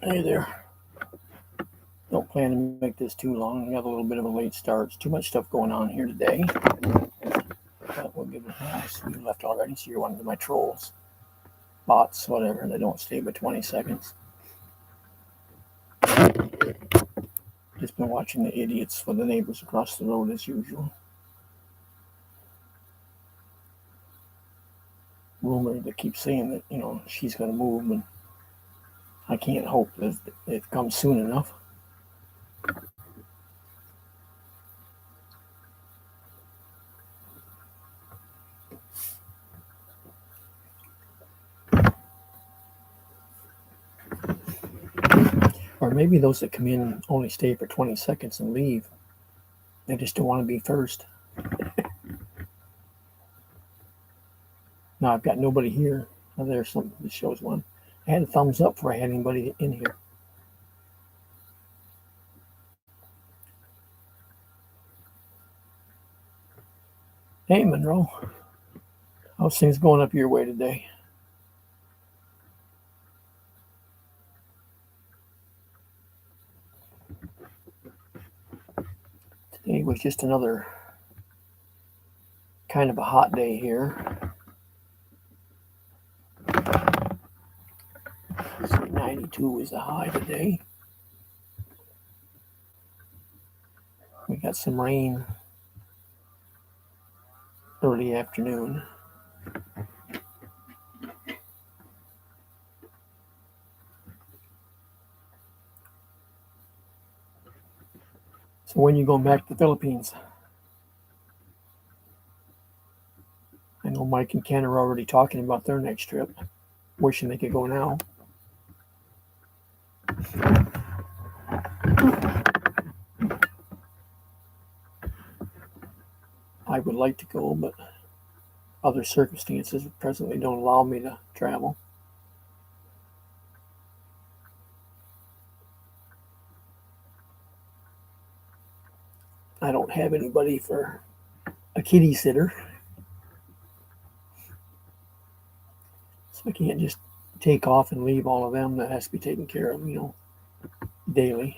Hey there. Don't plan to make this too long. We got a little bit of a late start. There's too much stuff going on here today. But we'll give it a nice. You left already, so you're one of my trolls. Bots, whatever. They don't stay but 20 seconds. Just been watching the idiots for the neighbors across the road as usual. Rumor that keeps saying that, she's going to move, and I can't hope that it comes soon enough. Or maybe those that come in only stay for 20 seconds and leave. They just don't want to be first. Now I've got nobody here. Oh, there's something that shows one. I had a thumbs up before I had anybody in here. Hey, Monroe. How's things going up your way today? Today was just another kind of a hot day here. 92 is the high today. We got some rain early afternoon. So when you going back to the Philippines? I know Mike and Ken are already talking about their next trip. Wishing they could go now. I would like to go, but other circumstances presently don't allow me to travel. I don't have anybody for a kitty sitter. So I can't just take off and leave all of them. That has to be taken care of, daily.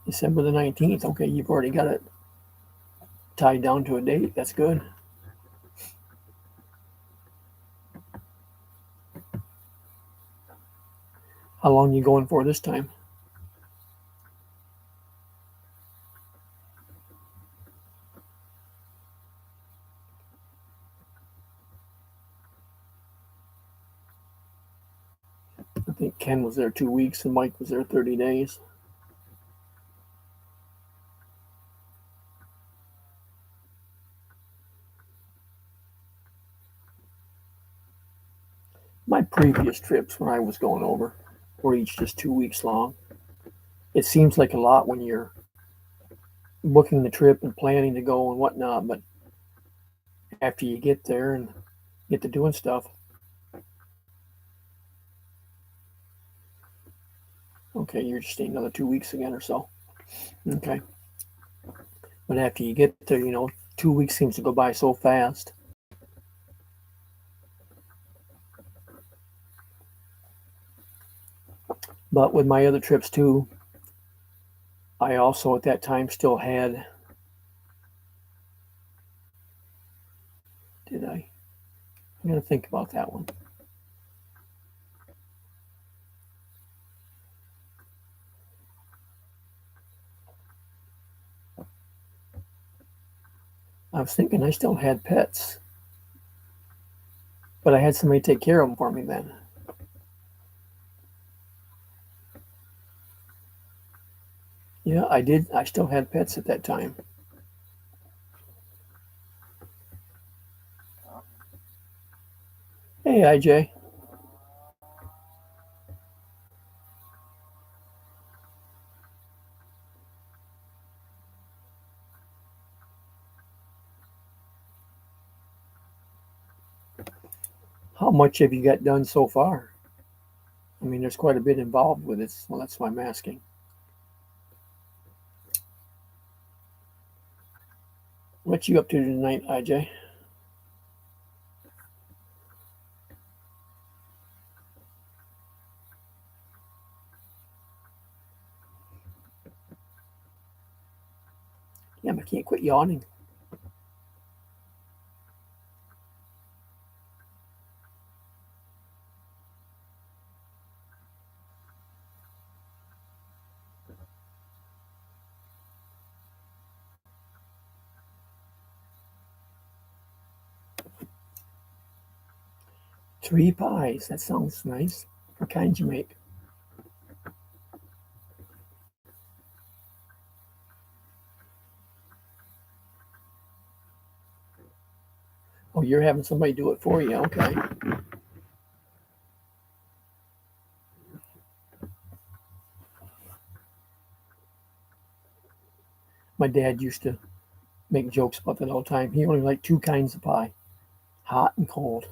December the 19th. Okay, you've already got it tied down to a date. That's good. How long are you going for this time? I think Ken was there 2 weeks and Mike was there 30 days. My previous trips when I was going over were each just 2 weeks long. It seems like a lot when you're booking the trip and planning to go and whatnot, but after you get there and get to doing stuff, okay, you're just staying another 2 weeks again or so. Okay. But after you get there, 2 weeks seems to go by so fast. But with my other trips too, I also at that time still had. Did I? I'm going to think about that one. I was thinking I still had pets, but I had somebody take care of them for me then. Yeah, I did. I still had pets at that time. Hey, IJ. How much have you got done so far? I mean, there's quite a bit involved with it. Well, that's why I'm asking. What you up to tonight, IJ? Yeah, I can't quit yawning. Three pies. That sounds nice. What kind you make? Oh, you're having somebody do it for you. Okay. My dad used to make jokes about that all the time. He only liked two kinds of pie, hot and cold.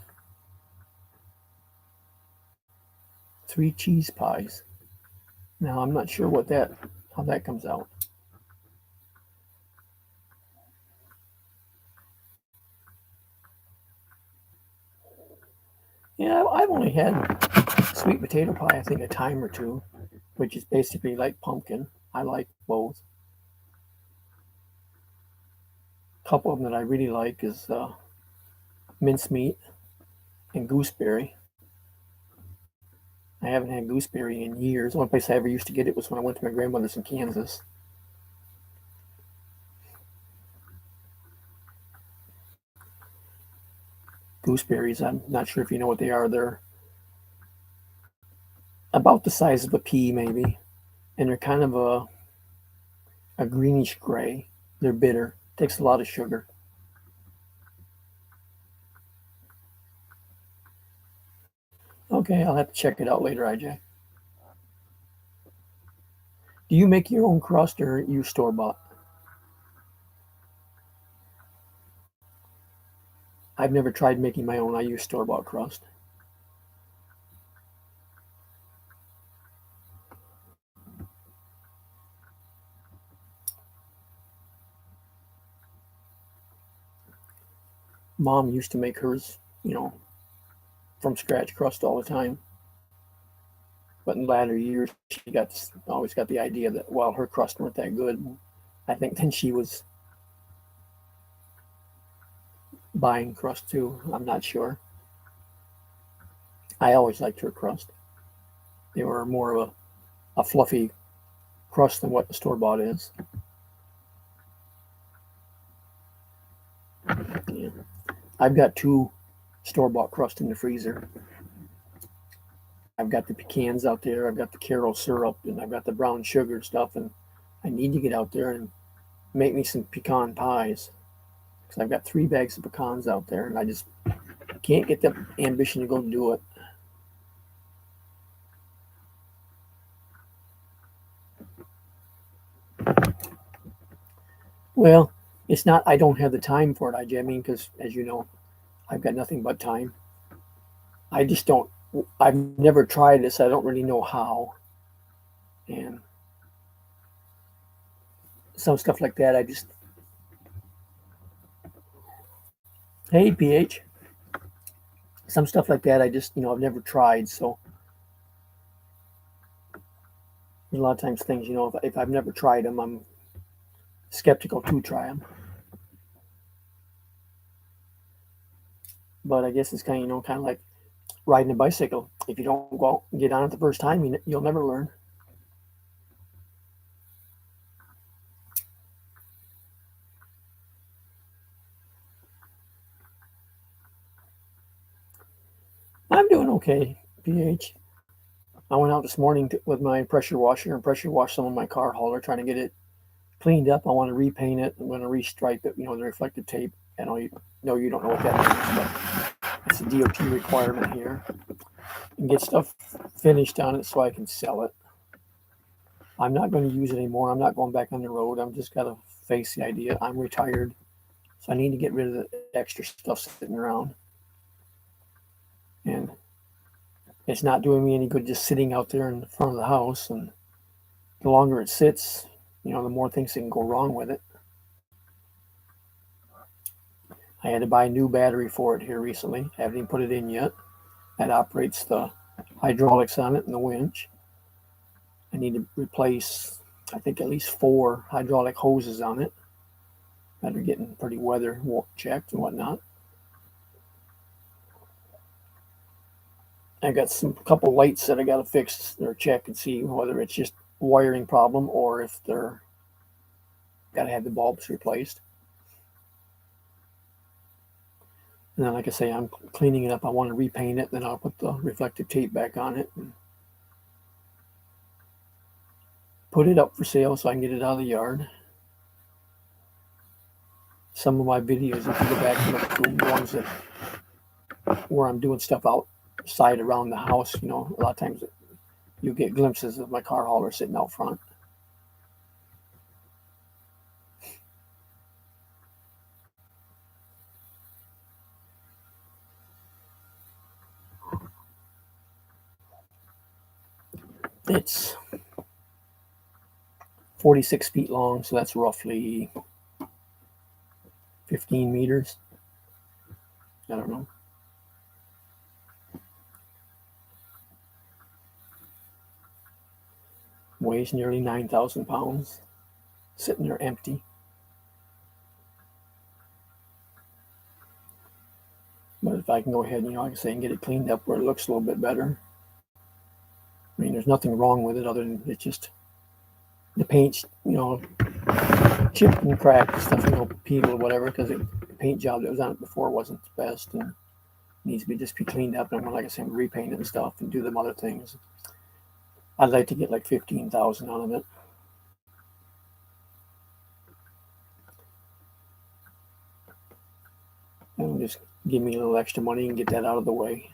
Three cheese pies. Now I'm not sure how that comes out. Yeah, I've only had sweet potato pie, I think, a time or two, which is basically like pumpkin. I like both. A couple of them that I really like is mincemeat and gooseberry. I haven't had gooseberry in years. The only place I ever used to get it was when I went to my grandmother's in Kansas. Gooseberries, I'm not sure if you know what they are. They're about the size of a pea, maybe, and they're kind of a greenish gray. They're bitter. Takes a lot of sugar. Okay, I'll have to check it out later, IJ. Do you make your own crust or you store bought? I've never tried making my own. I use store bought crust. Mom used to make hers, from scratch crust all the time. But in latter years, she always got the idea that while her crust weren't that good, I think then she was buying crust too. I'm not sure. I always liked her crust. They were more of a fluffy crust than what the store bought is. Yeah. I've got two store bought crust in the freezer. I've got the pecans out there. I've got the Karo syrup, and I've got the brown sugar stuff. And I need to get out there and make me some pecan pies because I've got 3 bags of pecans out there, and I just can't get the ambition to go do it. Well, it's not. I don't have the time for it. I mean, because as you know, I've got nothing but time. I just don't. I've never tried this. I don't really know how, and some stuff like that. I just hey PH. Some stuff like that. I just I've never tried. So a lot of times things if I've never tried them, I'm skeptical to try them. But I guess it's kind of like riding a bicycle. If you don't go out and get on it the first time, you'll never learn. I'm doing okay, PH. I went out this morning with my pressure washer and pressure washed some of my car hauler, trying to get it cleaned up. I want to repaint it. I'm going to restripe it. The reflective tape. I know you don't know what that means, but it's a DOT requirement here. And get stuff finished on it so I can sell it. I'm not going to use it anymore. I'm not going back on the road. I'm just got to face the idea. I'm retired, so I need to get rid of the extra stuff sitting around. And it's not doing me any good just sitting out there in front of the house. And the longer it sits, the more things that can go wrong with it. I had to buy a new battery for it here recently. I haven't even put it in yet. That operates the hydraulics on it and the winch. I need to replace, I think, at least 4 hydraulic hoses on it that are getting pretty weather checked and whatnot. I got some couple lights that I got to fix or check and see whether it's just a wiring problem or if they're got to have the bulbs replaced. And then, like I say, I'm cleaning it up. I want to repaint it, then I'll put the reflective tape back on it and put it up for sale so I can get it out of the yard. Some of my videos, if you go back and look at the ones that where I'm doing stuff outside around the house, a lot of times you get glimpses of my car hauler sitting out front. It's 46 feet long, so that's roughly 15 meters. I don't know. Weighs nearly 9,000 pounds, sitting there empty. But if I can go ahead and, like I say, and get it cleaned up where it looks a little bit better. I mean, there's nothing wrong with it other than it's just the paint's, chipped and cracked and stuff, peeled or whatever, because the paint job that was on it before wasn't the best and needs to just be cleaned up. And like I said, repaint it and stuff and do them other things. I'd like to get like 15,000 out of it. And just give me a little extra money and get that out of the way.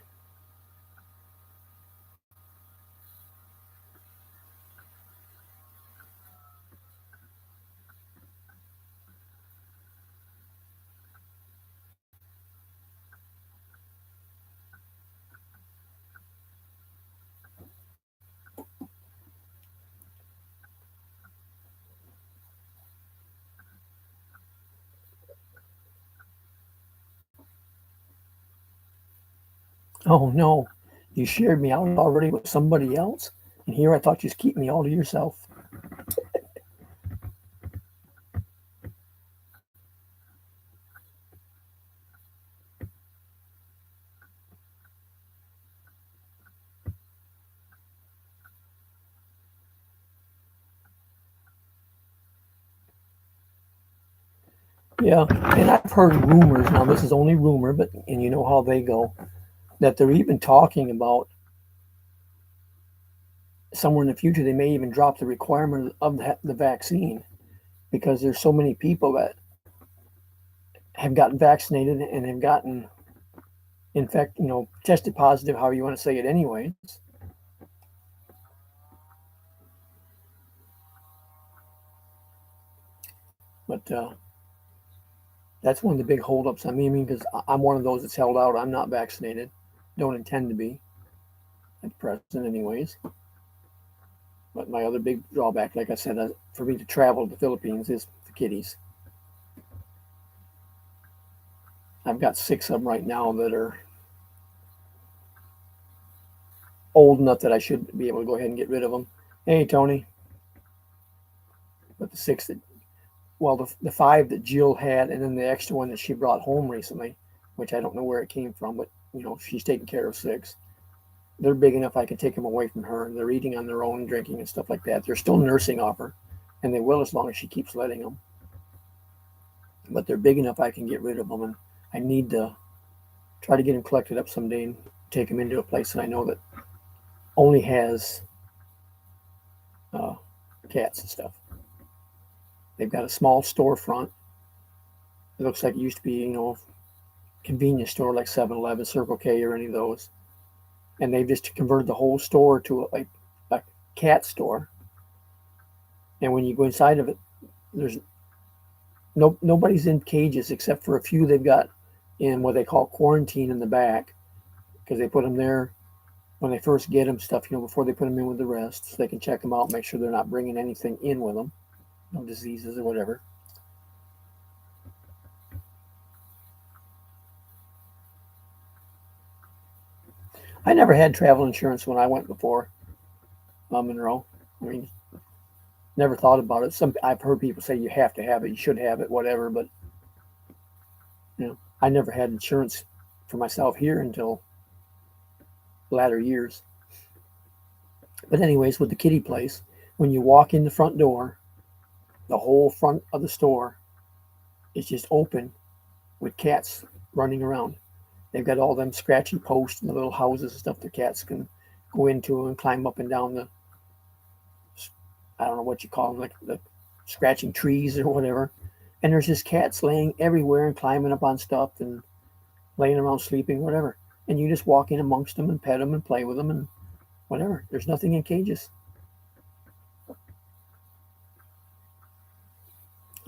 Oh no, you shared me out already with somebody else? And here I thought you'd keep me all to yourself. Yeah, and I've heard rumors, now this is only rumor, but and you know how they go, that they're even talking about somewhere in the future they may even drop the requirement of the vaccine because there's so many people that have gotten vaccinated and have gotten tested positive, however you want to say it anyways. But that's one of the big holdups on me. I mean, because I'm one of those that's held out. I'm not vaccinated. Don't intend to be at present anyways. But my other big drawback, like I said, for me to travel to the Philippines is the kitties. I've got 6 of them right now that are old enough that I should be able to go ahead and get rid of them. Hey, Tony. But the 6 that, well, the 5 that Jill had, and then the extra one that she brought home recently, which I don't know where it came from, but she's taking care of 6. They're big enough I can take them away from her. They're eating on their own, drinking and stuff like that. They're still nursing off her, and they will as long as she keeps letting them. But they're big enough I can get rid of them, and I need to try to get them collected up someday and take them into a place that I know that only has cats and stuff. They've got a small storefront. It looks like it used to be, convenience store like 7-Eleven, Circle K, or any of those. And they've just converted the whole store to a cat store. And when you go inside of it, there's nobody's in cages except for a few they've got in what they call quarantine in the back, because they put them there when they first get them stuff, before they put them in with the rest, so they can check them out, make sure they're not bringing anything in with them, no diseases or whatever. I never had travel insurance when I went before Monroe. I mean, never thought about it. I've heard people say you have to have it, you should have it, whatever. But I never had insurance for myself here until latter years. But anyways, with the kitty place, when you walk in the front door, the whole front of the store is just open with cats running around. They've got all them scratchy posts and the little houses and stuff the cats can go into and climb up and down the, I don't know what you call them, like the scratching trees or whatever. And there's just cats laying everywhere and climbing up on stuff and laying around sleeping, whatever. And you just walk in amongst them and pet them and play with them and whatever. There's nothing in cages.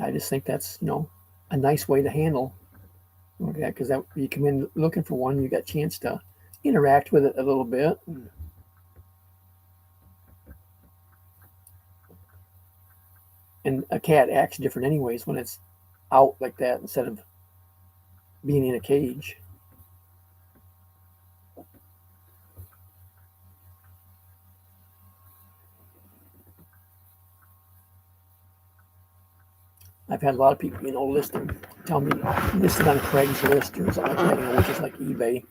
I just think that's, a nice way to handle that, because you come in looking for one, you got a chance to interact with it a little bit. And a cat acts different anyways when it's out like that instead of being in a cage. I've had a lot of people, tell me listed on Craigslist or something like that, which is like eBay.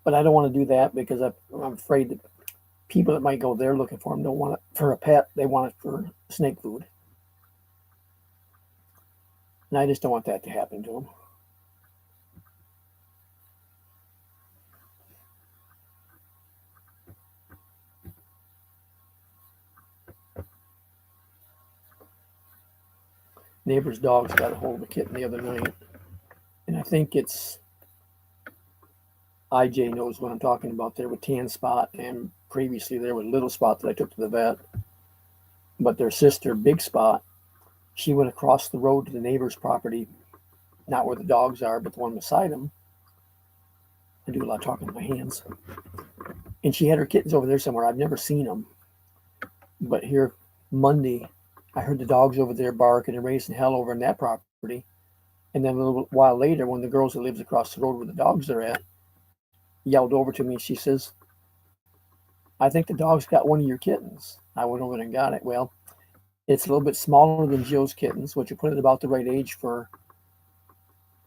But I don't want to do that because I'm afraid that people that might go there looking for them don't want it for a pet. They want it for snake food. And I just don't want that to happen to them. Neighbor's dog's got a hold of a kitten the other night. And I think it's IJ knows what I'm talking about there with Tan Spot, and previously there with Little Spot that I took to the vet. But their sister, Big Spot, she went across the road to the neighbor's property, not where the dogs are, but the one beside them. I do a lot of talking with my hands. And she had her kittens over there somewhere. I've never seen them. But here, Monday, I heard the dogs over there barking and raising hell over in that property. And then a little while later, one of the girls that lives across the road where the dogs are at yelled over to me. She says, I think the dog's got one of your kittens. I went over and got it. Well, it's a little bit smaller than Jill's kittens, which would put it about the right age for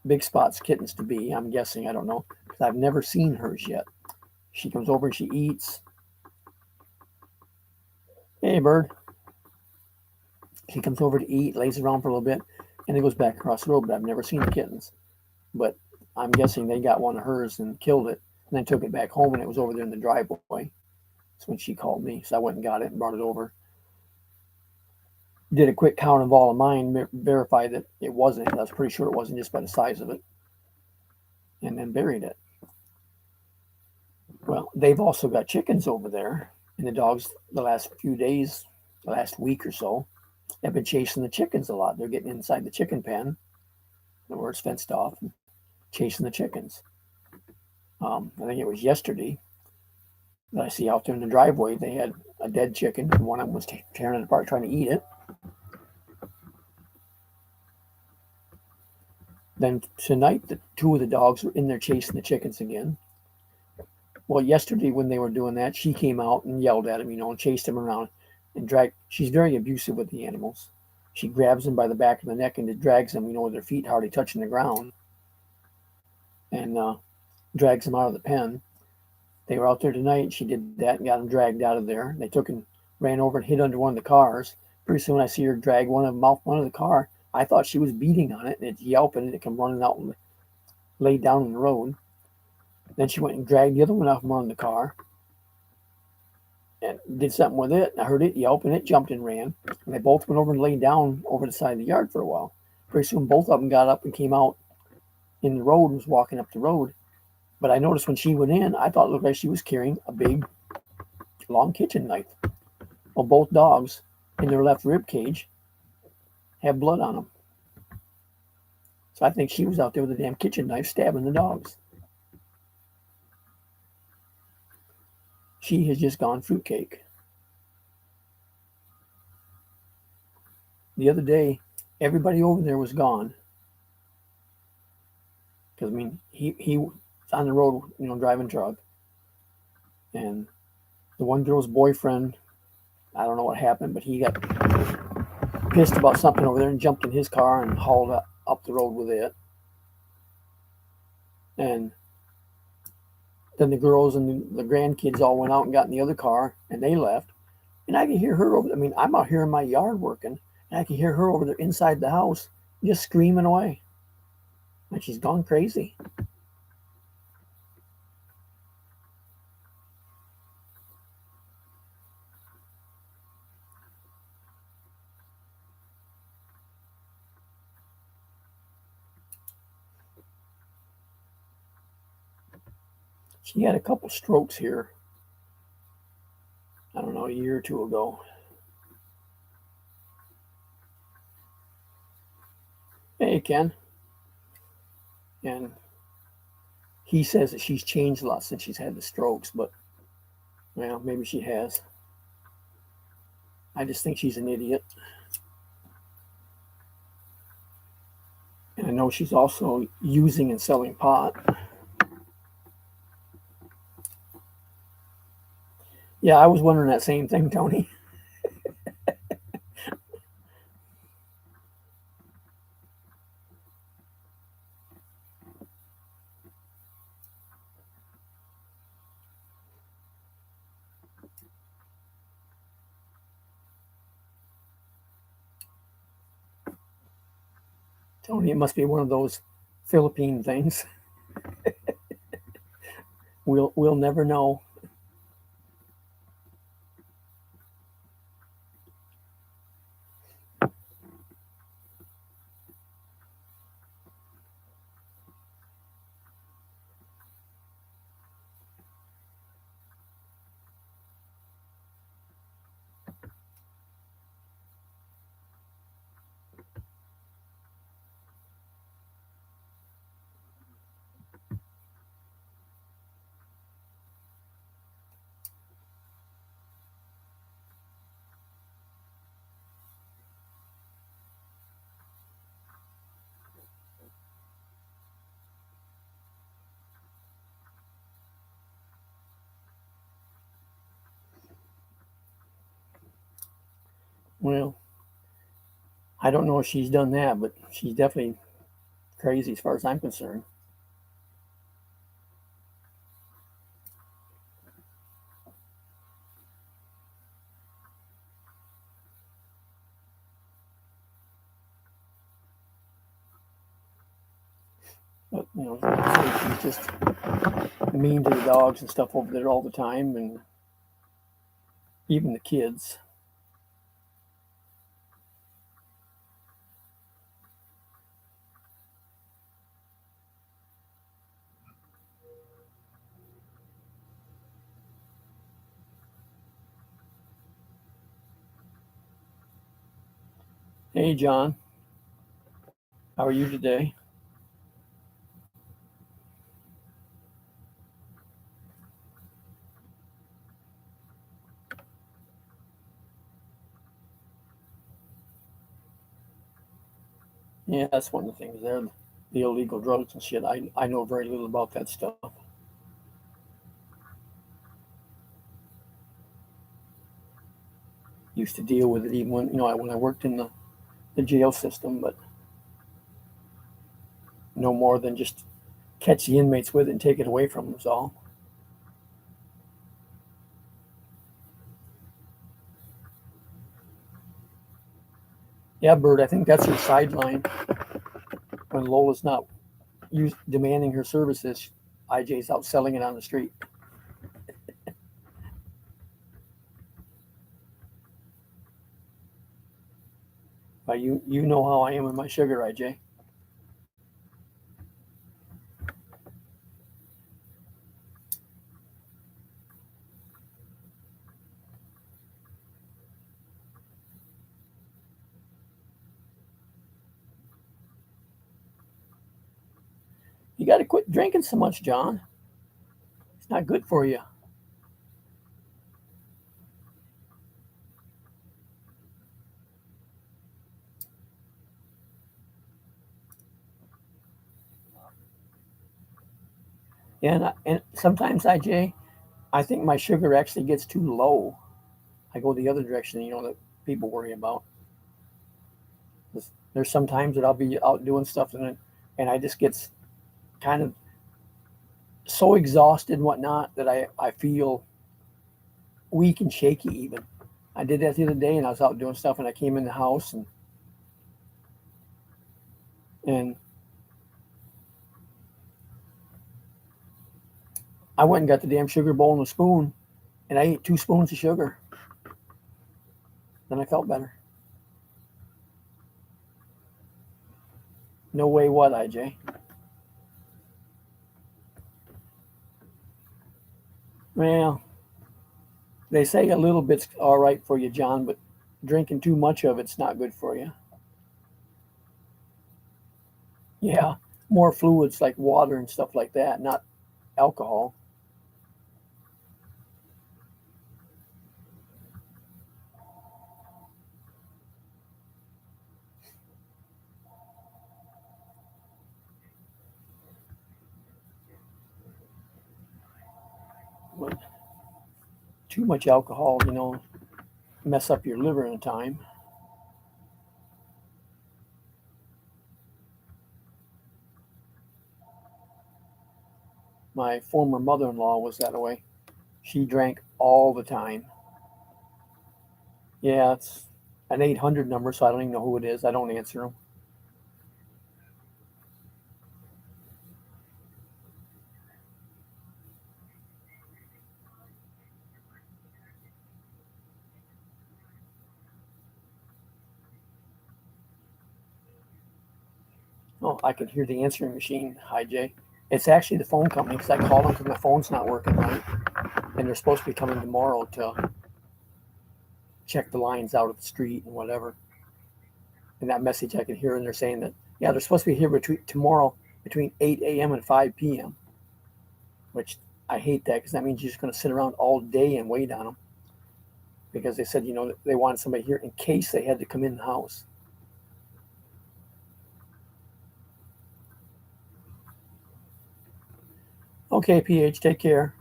Big Spot's kittens to be. I'm guessing. I don't know, because I've never seen hers yet. She comes over and she eats. Hey, bird. She comes over to eat, lays around for a little bit, and then goes back across the road. But I've never seen the kittens. But I'm guessing they got one of hers and killed it, and then took it back home, and it was over there in the driveway. That's when she called me. So I went and got it and brought it over. Did a quick count of all of mine, verified that it wasn't. I was pretty sure it wasn't just by the size of it. And then buried it. Well, they've also got chickens over there. And the dogs, the last few days, the last week or so, have been chasing the chickens a lot. They're getting inside the chicken pen, where it's fenced off, and chasing the chickens. I think it was yesterday that I see out there in the driveway, they had a dead chicken, and one of them was tearing it apart trying to eat it. Then tonight, the two of the dogs were in there chasing the chickens again. Well, yesterday when they were doing that, she came out and yelled at him, and chased him around and dragged. She's very abusive with the animals. She grabs them by the back of the neck and drags them, with their feet hardly touching the ground, and drags them out of the pen. They were out there tonight. She did that and got them dragged out of there. They took and ran over and hid under one of the cars. Pretty soon I see her drag one of them off one of the car. I thought she was beating on it, and it's yelping, and it come running out and laid down in the road. Then she went and dragged the other one off from under the car and did something with it. I heard it yelp, and it jumped and ran. And they both went over and laid down over the side of the yard for a while. Pretty soon both of them got up and came out in the road and was walking up the road. But I noticed when she went in, I thought it looked like she was carrying a big, long kitchen knife. Well, both dogs in their left rib cage have blood on them. So I think she was out there with a damn kitchen knife stabbing the dogs. She has just gone fruitcake. The other day, everybody over there was gone. Because, he was on the road, driving truck. And the one girl's boyfriend, I don't know what happened, but he got pissed about something over there and jumped in his car and hauled up the road with it. And then the girls and the grandkids all went out and got in the other car and they left. And I can hear her over. I mean, I'm out here in my yard working, and I can hear her over there inside the house just screaming away. And she's gone crazy. She had a couple strokes here, I don't know, a year or two ago. Hey, Ken. And he says that she's changed a lot since she's had the strokes, but well, maybe she has. I just think she's an idiot. And I know she's also using and selling pot. Yeah, I was wondering that same thing, Tony. Tony, it must be one of those Philippine things. We'll never know. Well, I don't know if she's done that, but she's definitely crazy as far as I'm concerned. But she's just mean to the dogs and stuff over there all the time, and even the kids. Hey, John, how are you today? Yeah, that's one of the things there. The illegal drugs and shit. I know very little about that stuff. Used to deal with it even when I worked in the jail system, but no more than just catch the inmates with it and take it away from them is all. Yeah, Bert, I think that's her sideline. When Lola's not demanding her services, IJ's out selling it on the street. You know how I am with my sugar, IJ. You got to quit drinking so much, John. It's not good for you. Yeah, and sometimes, IJ, I think my sugar actually gets too low. I go the other direction, that people worry about. There's some times that I'll be out doing stuff and I just get kind of so exhausted and whatnot that I feel weak and shaky even. I did that the other day and I was out doing stuff and I came in the house and I went and got the damn sugar bowl and a spoon and I ate 2 spoons of sugar. Then I felt better. No way what, IJ? Well, they say a little bit's all right for you, John, but drinking too much of it's not good for you. Yeah, more fluids like water and stuff like that, not alcohol. But too much alcohol, mess up your liver in time. My former mother-in-law was that way. She drank all the time. Yeah, it's an 800 number, so I don't even know who it is. I don't answer them. Oh, I can hear the answering machine. Hi, Jay. It's actually the phone company because I called them because my phone's not working right, and they're supposed to be coming tomorrow to check the lines out of the street and whatever. And that message I can hear, and they're saying that yeah, they're supposed to be here tomorrow between 8 a.m. and 5 p.m. Which I hate that because that means you're just going to sit around all day and wait on them because they said they wanted somebody here in case they had to come in the house. Okay, PH, take care.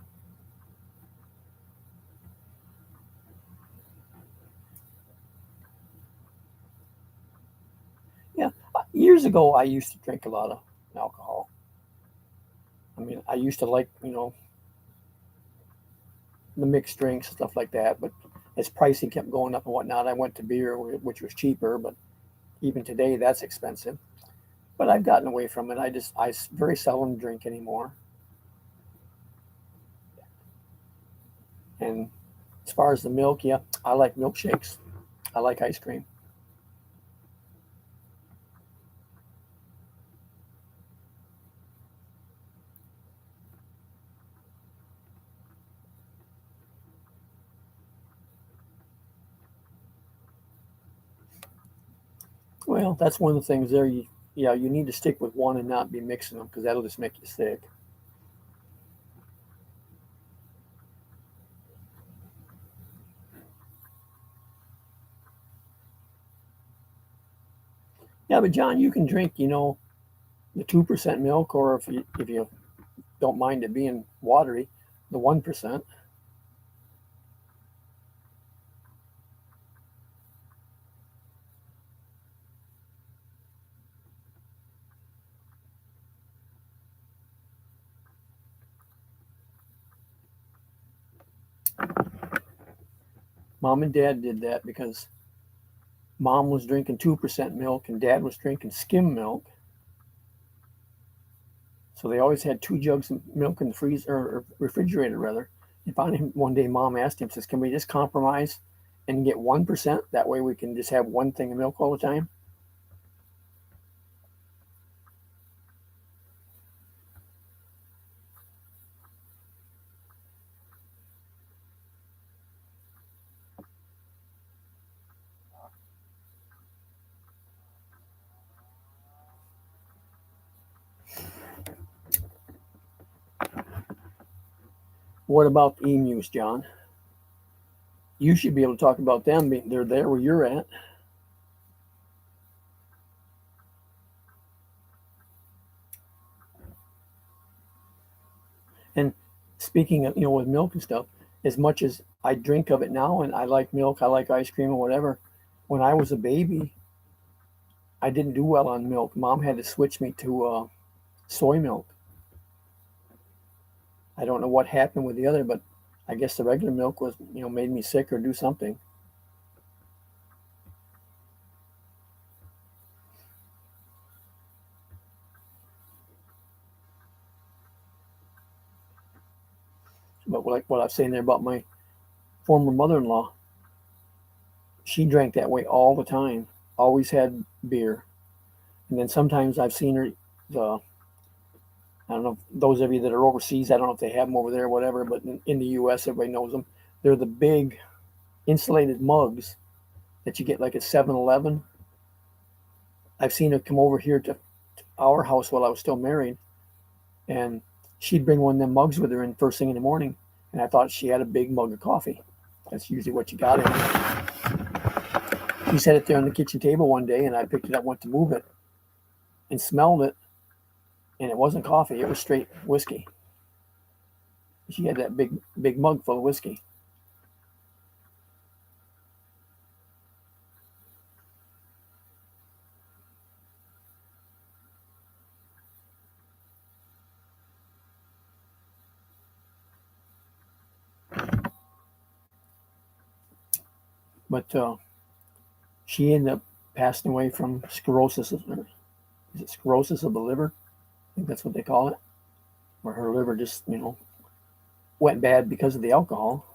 Yeah, years ago I used to drink a lot of alcohol. I mean, I used to like the mixed drinks stuff like that, but as pricing kept going up and whatnot, I went to beer, which was cheaper, but even today that's expensive. But I've gotten away from it. I very seldom drink anymore. And as far as the milk, yeah, I like milkshakes. I like ice cream. Well, that's one of the things there. Yeah, you need to stick with one and not be mixing them because that'll just make you sick. Yeah, but John, you can drink, the 2% milk, or if you don't mind it being watery, the 1%. Mom and Dad did that because Mom was drinking 2% milk and Dad was drinking skim milk. So they always had 2 jugs of milk in the freezer or refrigerator rather. And finally, one day, Mom asked him, says, "Can we just compromise and get 1%? That way, we can just have one thing of milk all the time." What about emus, John? You should be able to talk about them. They're there where you're at. And speaking of, with milk and stuff, as much as I drink of it now and I like milk, I like ice cream or whatever, when I was a baby, I didn't do well on milk. Mom had to switch me to soy milk. I don't know what happened with the other, but I guess the regular milk was, made me sick or do something. But like what I was saying there about my former mother-in-law, she drank that way all the time. Always had beer, and then sometimes I've seen her. The I don't know those of you that are overseas. I don't know if they have them over there or whatever, but in the U.S., everybody knows them. They're the big insulated mugs that you get like at 7-Eleven. I've seen her come over here to our house while I was still married, and she'd bring one of them mugs with her in first thing in the morning, and I thought she had a big mug of coffee. That's usually what you got in. She set it there on the kitchen table one day, and I picked it up, went to move it, and smelled it, and it wasn't coffee; it was straight whiskey. She had that big mug full of whiskey. But she ended up passing away from sclerosis. Is it sclerosis of the liver? I think that's what they call it, where her liver just, went bad because of the alcohol.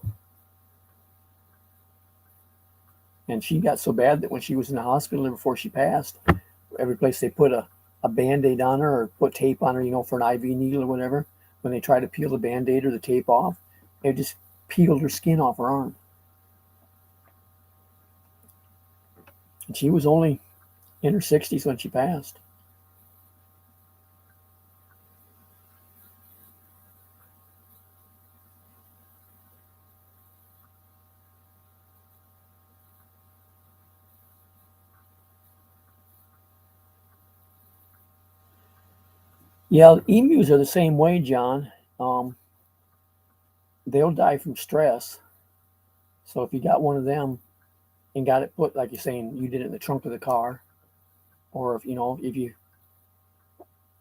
And she got so bad that when she was in the hospital before she passed, every place they put a Band-Aid on her or put tape on her, for an IV needle or whatever, when they tried to peel the Band-Aid or the tape off, it just peeled her skin off her arm. And she was only in her 60s when she passed. Yeah, emus are the same way, John. They'll die from stress. So if you got one of them and got it put, like you're saying, you did it in the trunk of the car, or if you,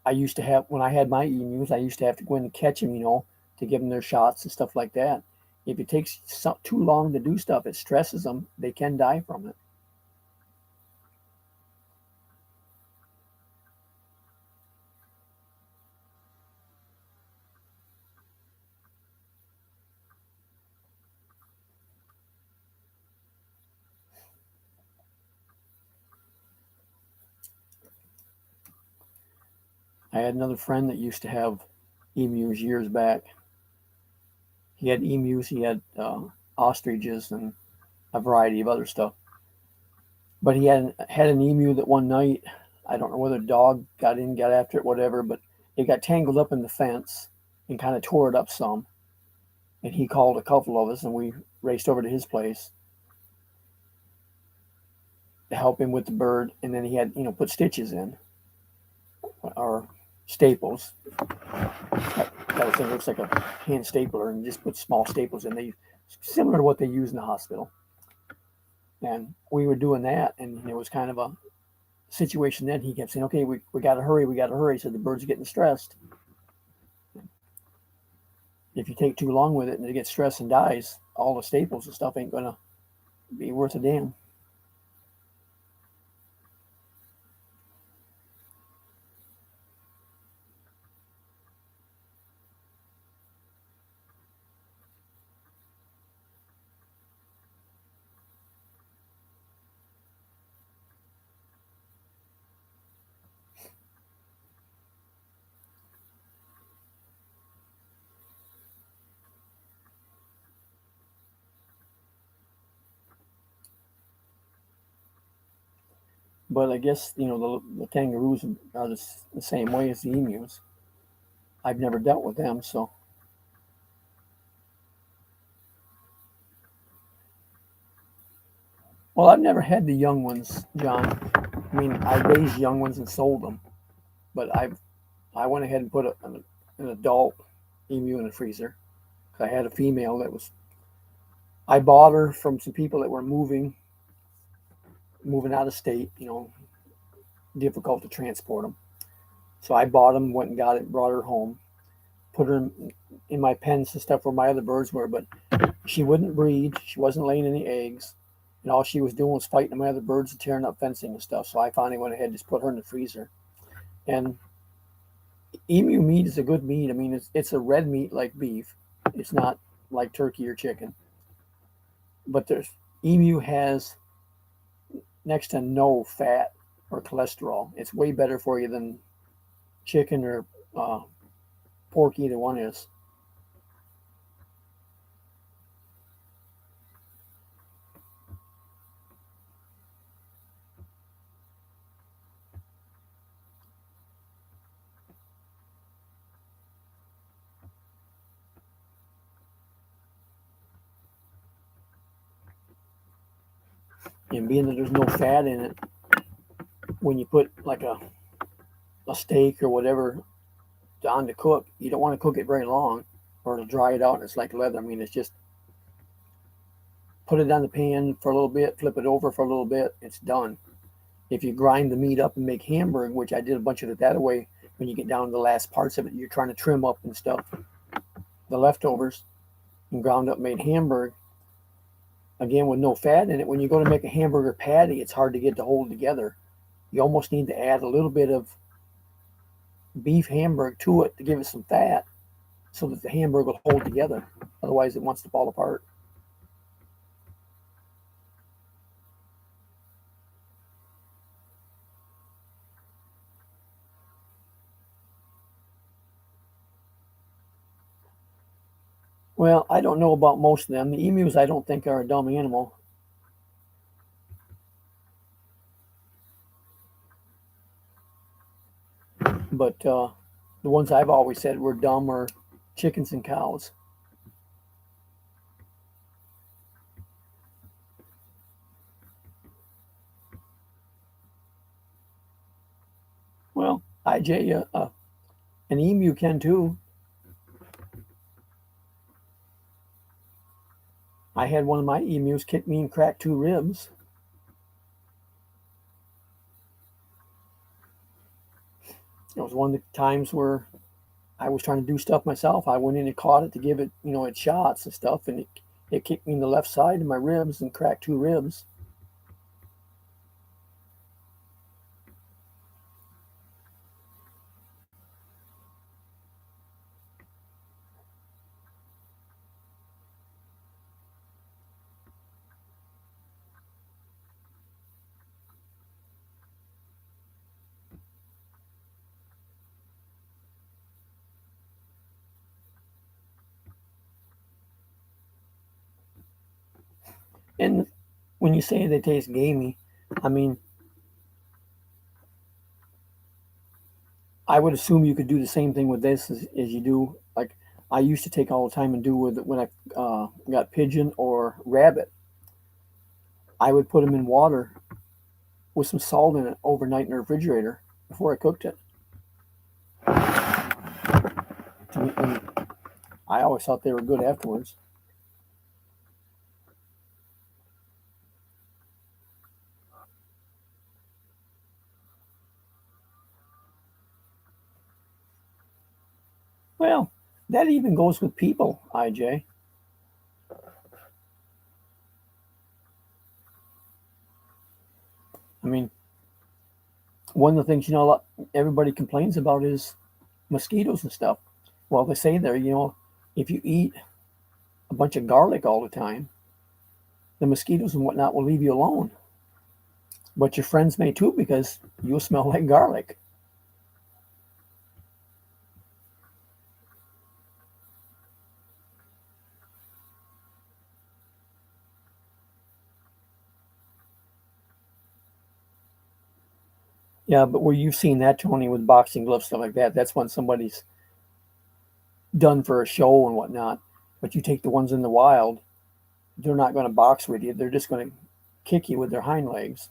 I used to have, when I had my emus, I used to have to go in and catch them, to give them their shots and stuff like that. If it takes too long to do stuff, it stresses them. They can die from it. I had another friend that used to have emus years back. He had emus, he had ostriches, and a variety of other stuff. But he had an emu that one night, I don't know whether a dog got after it, whatever, but it got tangled up in the fence and kind of tore it up some. And he called a couple of us, and we raced over to his place to help him with the bird. And then he had, put stitches in, or staples. That thing looks like a hand stapler, and just put small staples in. They similar to what they use in the hospital. And we were doing that, and it was kind of a situation. Then he kept saying, "Okay, we got to hurry, we got to hurry." So the bird's getting stressed. If you take too long with it and it gets stressed and dies, all the staples and stuff ain't gonna be worth a damn. But I guess the kangaroos are the same way as the emus. I've never dealt with them, so. Well, I've never had the young ones, John. I mean, I raised young ones and sold them, but I went ahead and put an adult emu in the freezer. I had a female that was, I bought her from some people that were moving out of state, difficult to transport them. So I bought them, went and got it, brought her home, put her in my pens and stuff where my other birds were, but she wouldn't breed. She wasn't laying any eggs. And all she was doing was fighting my other birds and tearing up fencing and stuff. So I finally went ahead and just put her in the freezer. And emu meat is a good meat. I mean, it's a red meat like beef. It's not like turkey or chicken. But emu has next to no fat or cholesterol. It's way better for you than chicken or pork. Either one is. And being that there's no fat in it, when you put like a steak or whatever on to cook, you don't want to cook it very long or it'll dry it out and it's like leather. I mean, it's just put it on the pan for a little bit, flip it over for a little bit, it's done. If you grind the meat up and make hamburger, which I did a bunch of it that way, when you get down to the last parts of it, you're trying to trim up and stuff, the leftovers, and ground up made hamburger, again with no fat in it. When you go to make a hamburger patty, it's hard to get to hold together. You almost need to add a little bit of beef hamburger to it to give it some fat so that the hamburger will hold together. Otherwise, it wants to fall apart. Well, I don't know about most of them. The emus, I don't think, are a dumb animal. But the ones I've always said were dumb are chickens and cows. Well, IJ, an emu can too. I had one of my emus kick me and crack 2 ribs. It was one of the times where I was trying to do stuff myself. I went in and caught it to give it, its shots and stuff, and it kicked me in the left side of my ribs and cracked 2 ribs. And when you say they taste gamey, I mean, I would assume you could do the same thing with this as you do. Like I used to take all the time and do with it when I got pigeon or rabbit. I would put them in water with some salt in it overnight in the refrigerator before I cooked it. And I always thought they were good afterwards. Well, that even goes with people, IJ. I mean, one of the things everybody complains about is mosquitoes and stuff. Well, they say there, if you eat a bunch of garlic all the time, the mosquitoes and whatnot will leave you alone. But your friends may too because you'll smell like garlic. Yeah, but where you've seen that, Tony, with boxing gloves, stuff like that, that's when somebody's done for a show and whatnot. But you take the ones in the wild, they're not going to box with you. They're just going to kick you with their hind legs.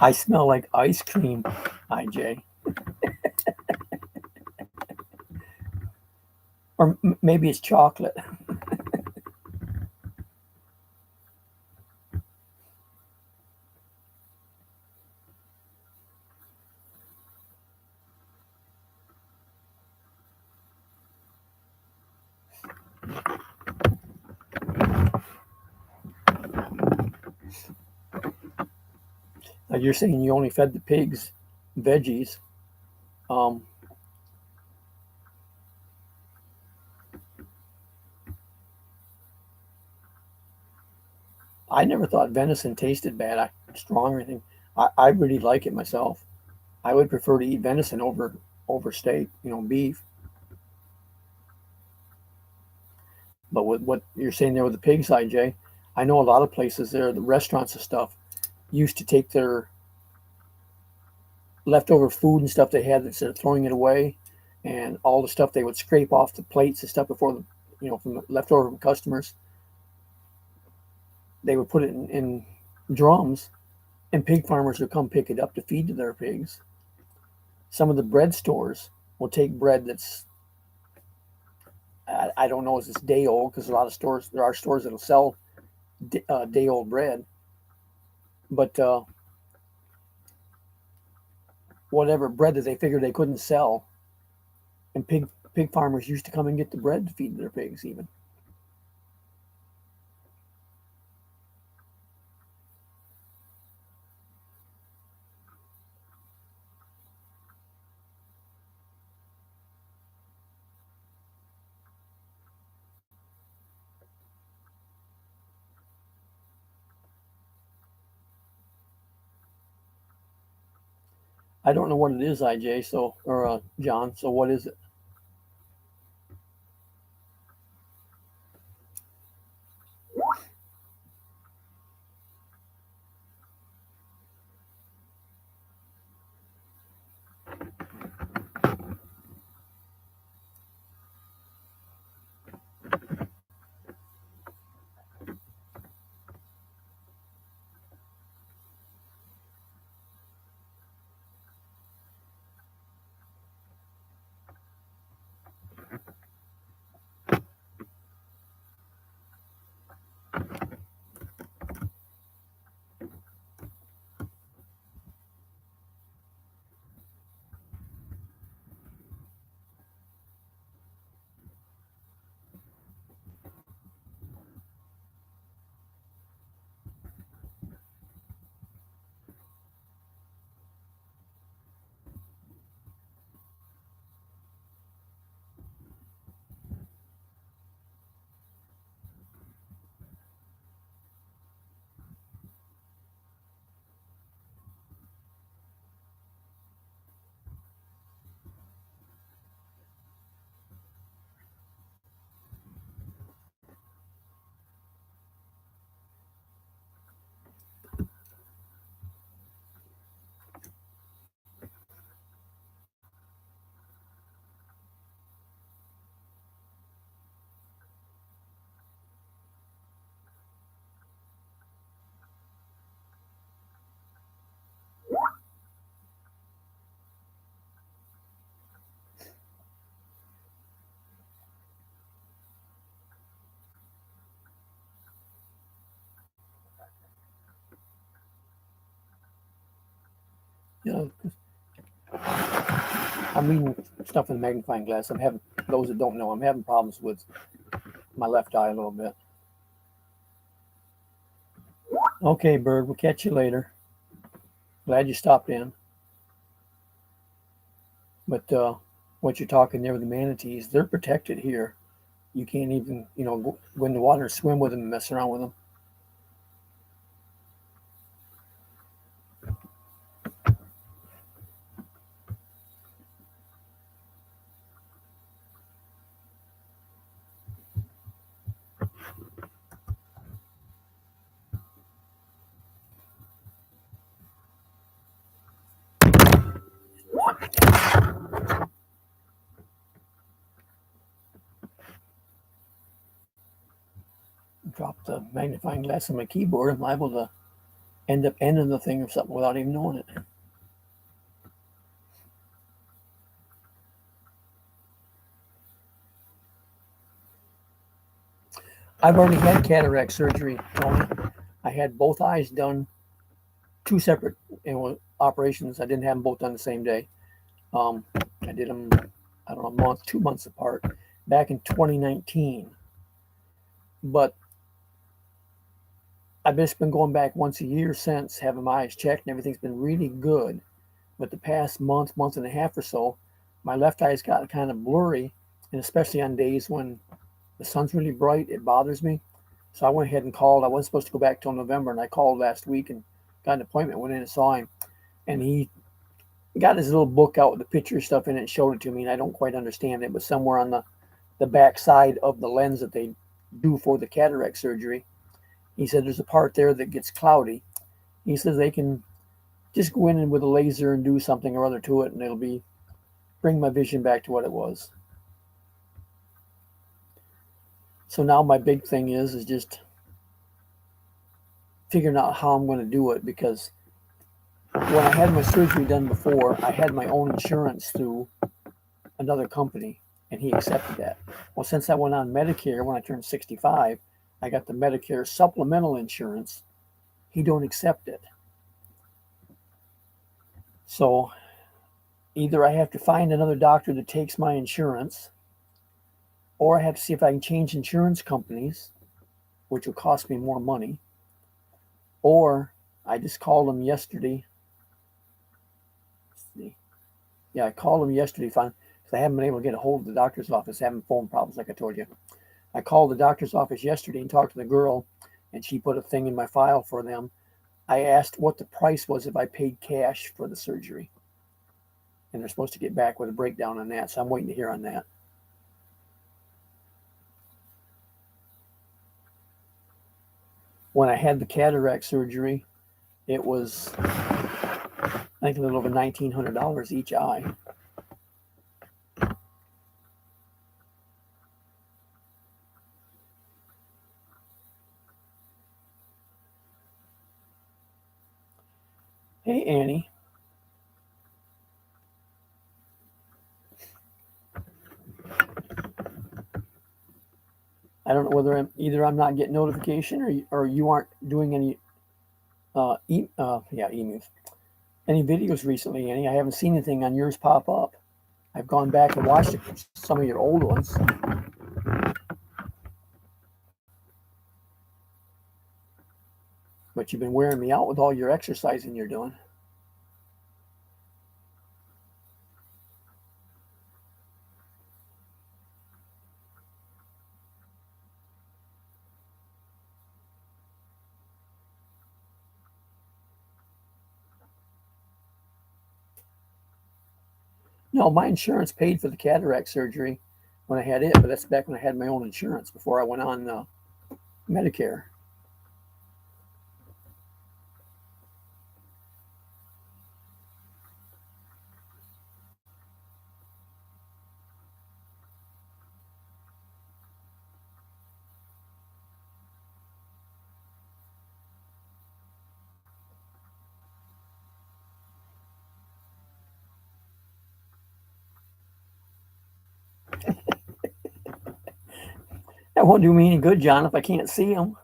I smell like ice cream, IJ. Or maybe it's chocolate. You're saying you only fed the pigs veggies. Um, I never thought venison tasted bad, strong or anything. I really like it myself. I would prefer to eat venison over steak, beef. But with what you're saying there with the pigs, IJ, I know a lot of places there, the restaurants and stuff, used to take their leftover food and stuff they had instead of throwing it away, and all the stuff they would scrape off the plates and stuff before the, from the leftover from customers, they would put it in drums, and pig farmers would come pick it up to feed to their pigs. Some of the bread stores will take bread that's I don't know if it's day old because a lot of stores there are stores that'll sell day old bread, but whatever bread that they figured they couldn't sell, and pig farmers used to come and get the bread to feed their pigs even. I don't know what it is, IJ. So or John. So what is it? You know, I'm reading stuff in the magnifying glass. I'm having those that don't know. I'm having problems with my left eye a little bit. Okay, Bird. We'll catch you later. Glad you stopped in. But what you're talking there with the manatees, they're protected here. You can't even, go in the water, swim with them, and mess around with them. Drop the magnifying glass on my keyboard. I'm liable to end up ending the thing or something without even knowing it. I've already had cataract surgery, Tony. I had both eyes done, two separate operations. I didn't have them both done the same day. I did them, I don't know, 2 months apart back in 2019. But I've just been going back once a year since, having my eyes checked, and everything's been really good. But the past month and a half or so, my left eye's gotten kind of blurry, and especially on days when the sun's really bright, it bothers me. So I went ahead and called. I wasn't supposed to go back till November, and I called last week and got an appointment. Went in and saw him, and he got his little book out with the picture stuff in it and showed it to me. And I don't quite understand it, but somewhere on the back side of the lens that they do for the cataract surgery, he said there's a part there that gets cloudy. He says they can just go in and with a laser and do something or other to it, and it'll bring my vision back to what it was. So now my big thing is just figuring out how I'm going to do it, because when I had my surgery done before, I had my own insurance through another company, and he accepted that. Well, since I went on Medicare when I turned 65, I got the Medicare supplemental insurance. He don't accept it. So either I have to find another doctor that takes my insurance, or I have to see if I can change insurance companies, which will cost me more money, or I just called him yesterday. Yeah, I called him yesterday because I haven't been able to get a hold of the doctor's office, having phone problems like I told you. I called the doctor's office yesterday and talked to the girl, and she put a thing in my file for them. I asked what the price was if I paid cash for the surgery, and they're supposed to get back with a breakdown on that, so I'm waiting to hear on that. When I had the cataract surgery, it was, I think, a little over $1,900 each eye. Hey, Annie. I don't know whether either I'm not getting notification or you aren't doing any emails, any videos recently, Annie. I haven't seen anything on yours pop up. I've gone back and watched some of your old ones. But you've been wearing me out with all your exercising you're doing. No, my insurance paid for the cataract surgery when I had it, but that's back when I had my own insurance before I went on Medicare. That won't do me any good, John, if I can't see them.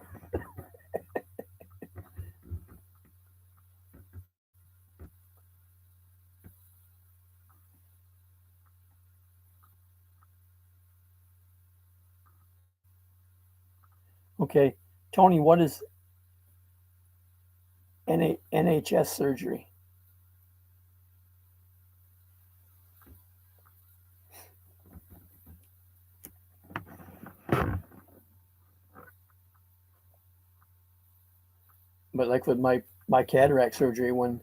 Okay, Tony, what is NHS surgery? But like with my cataract surgery, when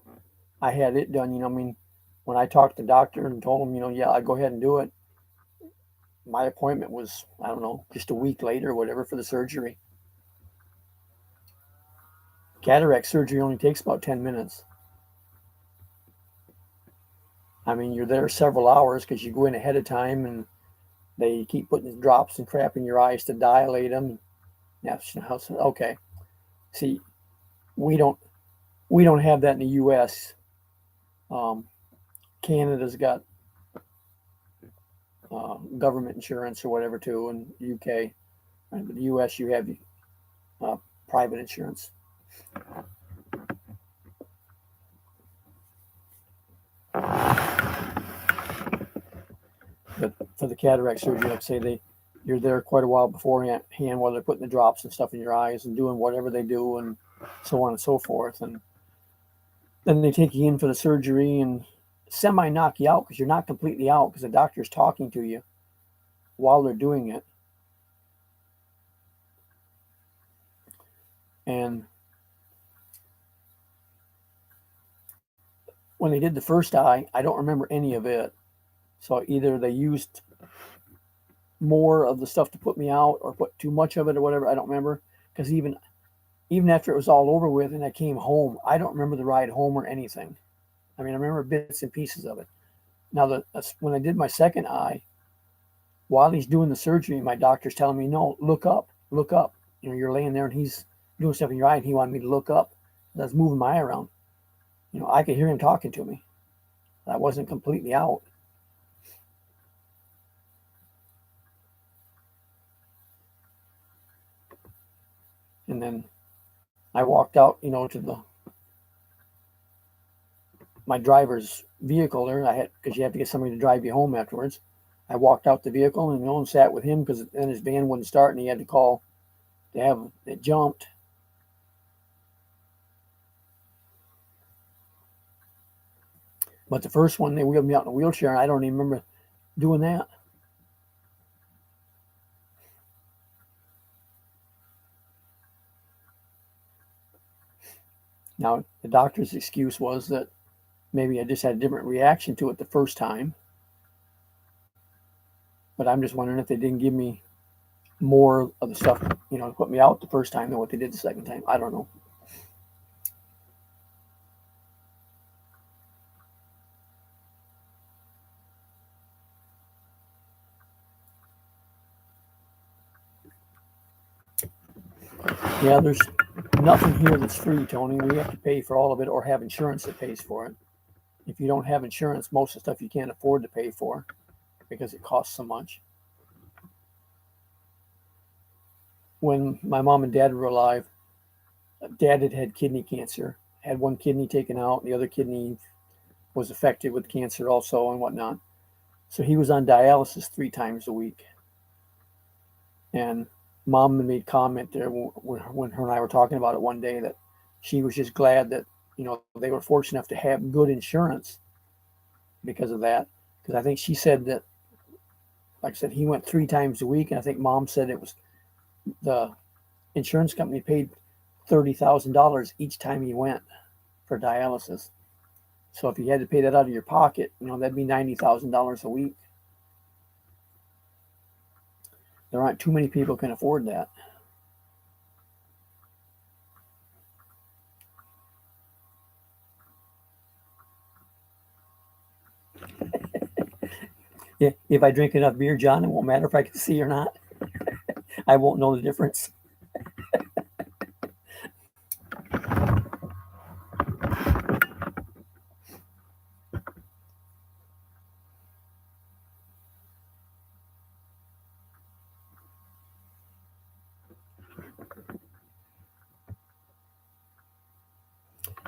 I had it done, when I talked to the doctor and told him, yeah, I'd go ahead and do it, my appointment was, I don't know, just a week later or whatever for the surgery. Cataract surgery only takes about 10 minutes. You're there several hours because you go in ahead of time and they keep putting drops and crap in your eyes to dilate them. Yeah, okay. See, we don't We don't have that in the U.S. Canada's got government insurance or whatever too, and UK. And in the U.S. you have private insurance. But for the cataract surgery, like say you're there quite a while beforehand while they're putting the drops and stuff in your eyes and doing whatever they do and so on and so forth. And then they take you in for the surgery and semi knock you out because you're not completely out because the doctor's talking to you while they're doing it. And when they did the first eye, I don't remember any of it. So either they used more of the stuff to put me out or put too much of it or whatever. I don't remember because even after it was all over with and I came home, I don't remember the ride home or anything. I mean, I remember bits and pieces of it. Now, when I did my second eye, while he's doing the surgery, my doctor's telling me, no, look up, look up. You know, you're laying there and he's doing stuff in your eye and he wanted me to look up. I was moving my eye around. You know, I could hear him talking to me. I wasn't completely out. And then I walked out, you know, to my driver's vehicle there. Because you have to get somebody to drive you home afterwards. I walked out the vehicle and, you know, and sat with him because then his van wouldn't start and he had to call to have it jumped. But the first one, they wheeled me out in a wheelchair and I don't even remember doing that. Now, the doctor's excuse was that maybe I just had a different reaction to it the first time. But I'm just wondering if they didn't give me more of the stuff, you know, to put me out the first time than what they did the second time. I don't know. Yeah, there's nothing here that's free, Tony. We have to pay for all of it or have insurance that pays for it. If you don't have insurance, most of the stuff you can't afford to pay for because it costs so much. When my mom and dad were alive, dad had kidney cancer, had one kidney taken out, and the other kidney was affected with cancer also and whatnot. So he was on dialysis 3 times a week. And mom made comment there when her and I were talking about it one day that she was just glad that, you know, they were fortunate enough to have good insurance because of that. Because I think she said that, like I said, he went 3 times a week. And I think mom said it was the insurance company paid $30,000 each time he went for dialysis. So if you had to pay that out of your pocket, you know, that'd be $90,000 a week. There aren't too many people can afford that. Yeah, if I drink enough beer, John, it won't matter if I can see or not. I won't know the difference.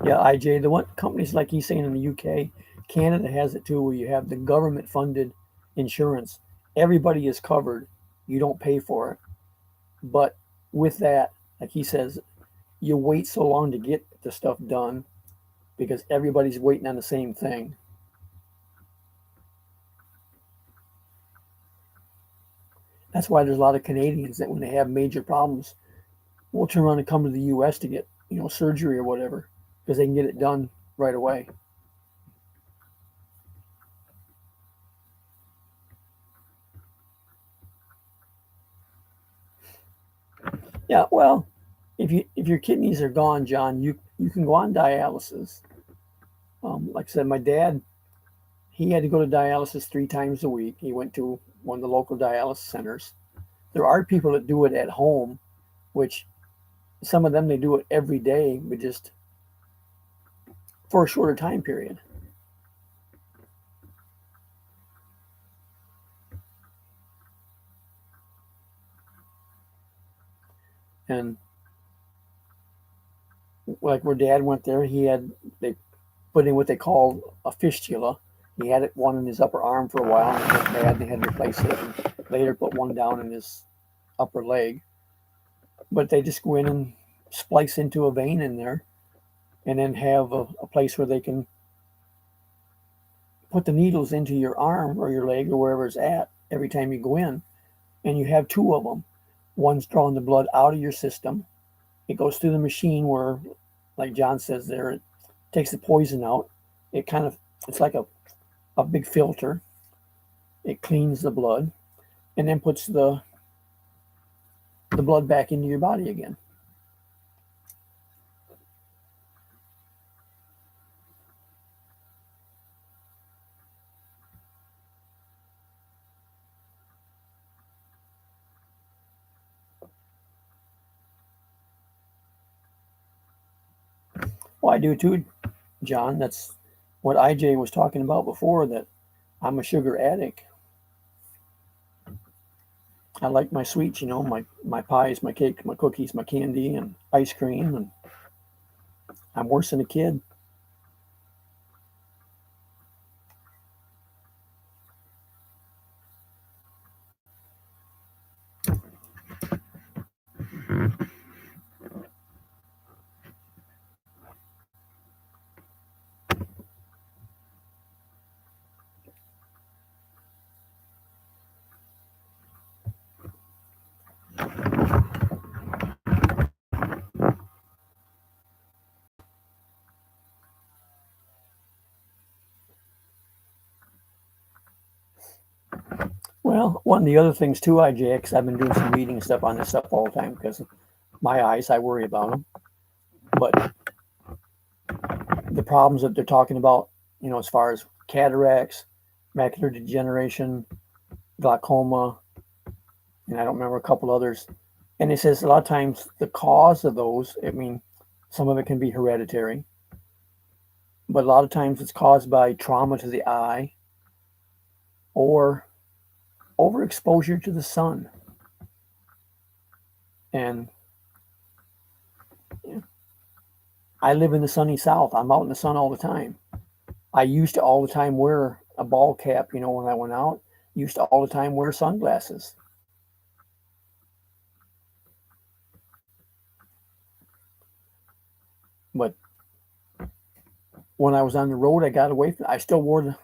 Yeah, IJ, the one companies like he's saying in the UK, Canada has it too, where you have the government funded insurance. Everybody is covered. You don't pay for it. But with that, like he says, you wait so long to get the stuff done because everybody's waiting on the same thing. That's why there's a lot of Canadians that when they have major problems, will turn around and come to the US to get, you know, surgery or whatever because they can get it done right away. Yeah, well, if your kidneys are gone, John, you can go on dialysis. Like I said, my dad, he had to go to dialysis 3 times a week. He went to one of the local dialysis centers. There are people that do it at home, which some of them they do it every day, but just for a shorter time period. And like where Dad went there, they put in what they call a fistula. He had one in his upper arm for a while, and it went bad. And they had to replace it, and later put one down in his upper leg. But they just go in and splice into a vein in there, and then have a place where they can put the needles into your arm or your leg or wherever it's at every time you go in. And you have two of them. One's drawing the blood out of your system. It goes through the machine where, like John says there, it takes the poison out. It's like a big filter. It cleans the blood and then puts the blood back into your body again. Well, I do too, John. That's what IJ was talking about before, that I'm a sugar addict. I like my sweets, my pies, my cake, my cookies, my candy, and ice cream, and I'm worse than a kid. Well, one of the other things too, IJ, because I've been doing some reading and stuff on this stuff all the time because my eyes, I worry about them. But the problems that they're talking about, as far as cataracts, macular degeneration, glaucoma, and I don't remember a couple others. And it says a lot of times the cause of those, some of it can be hereditary, but a lot of times it's caused by trauma to the eye or overexposure to the sun. And I live in the sunny South. I'm out in the sun all the time. I used to all the time wear a ball cap, when I went out. Used to all the time wear sunglasses. But when I was on the road, I got away from it. I still wore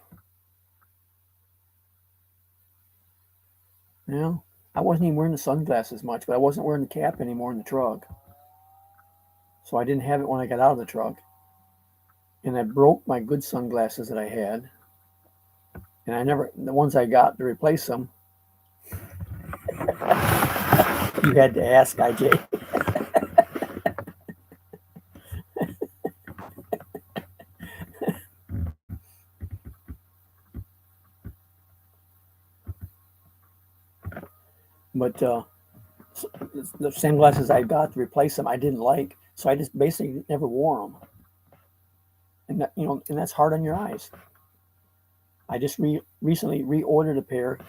I wasn't even wearing the sunglasses much, but I wasn't wearing the cap anymore in the truck. So I didn't have it when I got out of the truck. And I broke my good sunglasses that I had. And the ones I got to replace them, you had to ask, IJ. But the sunglasses I got to replace them, I didn't like. So I just basically never wore them. And and that's hard on your eyes. I just recently reordered a pair,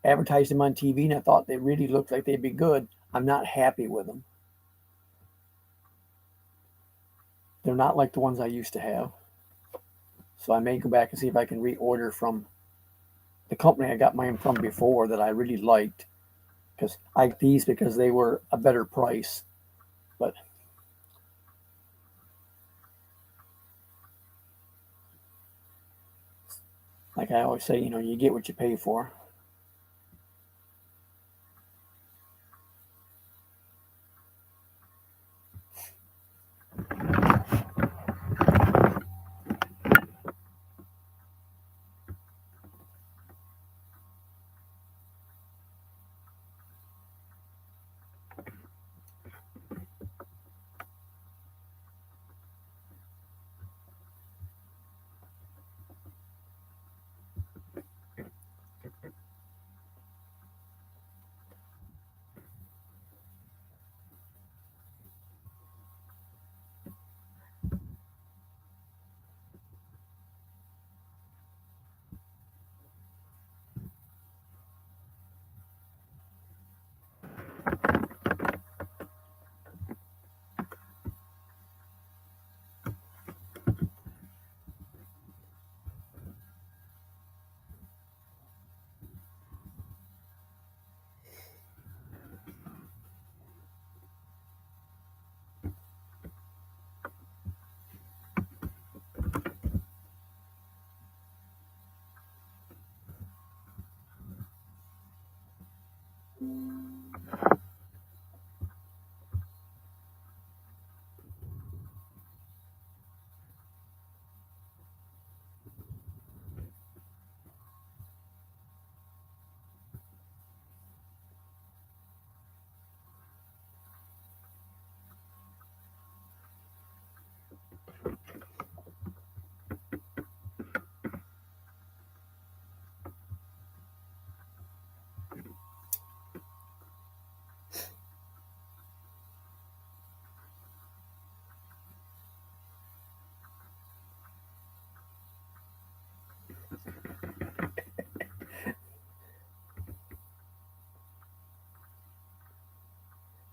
advertised them on TV, and I thought they really looked like they'd be good. I'm not happy with them. They're not like the ones I used to have. So I may go back and see if I can reorder from the company I got mine from before that I really liked. Because I liked these because they were a better price. But like I always say, you get what you pay for.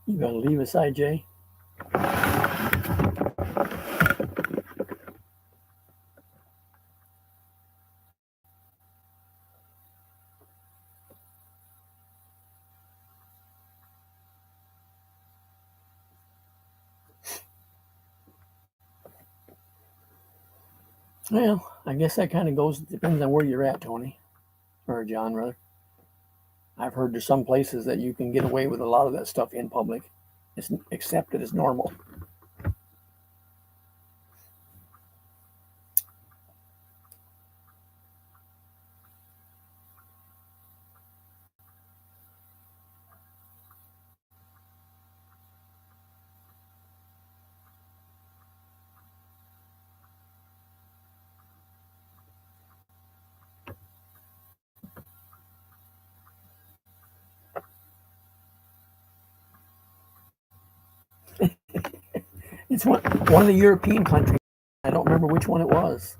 You gotta leave us, IJ. Well, I guess that kind of depends on where you're at, Tony, or John, rather. I've heard there's some places that you can get away with a lot of that stuff in public. It's accepted as normal. It's one of the European countries. I don't remember which one it was.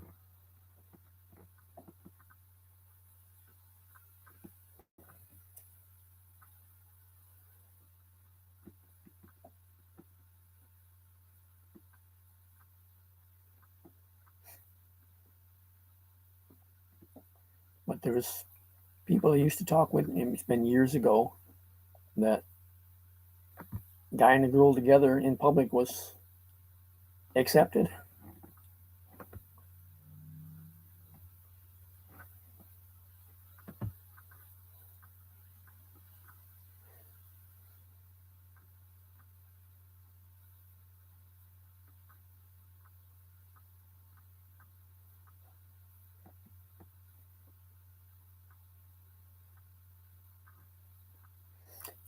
But there was people I used to talk with, and it's been years ago, that guy and a girl together in public was accepted.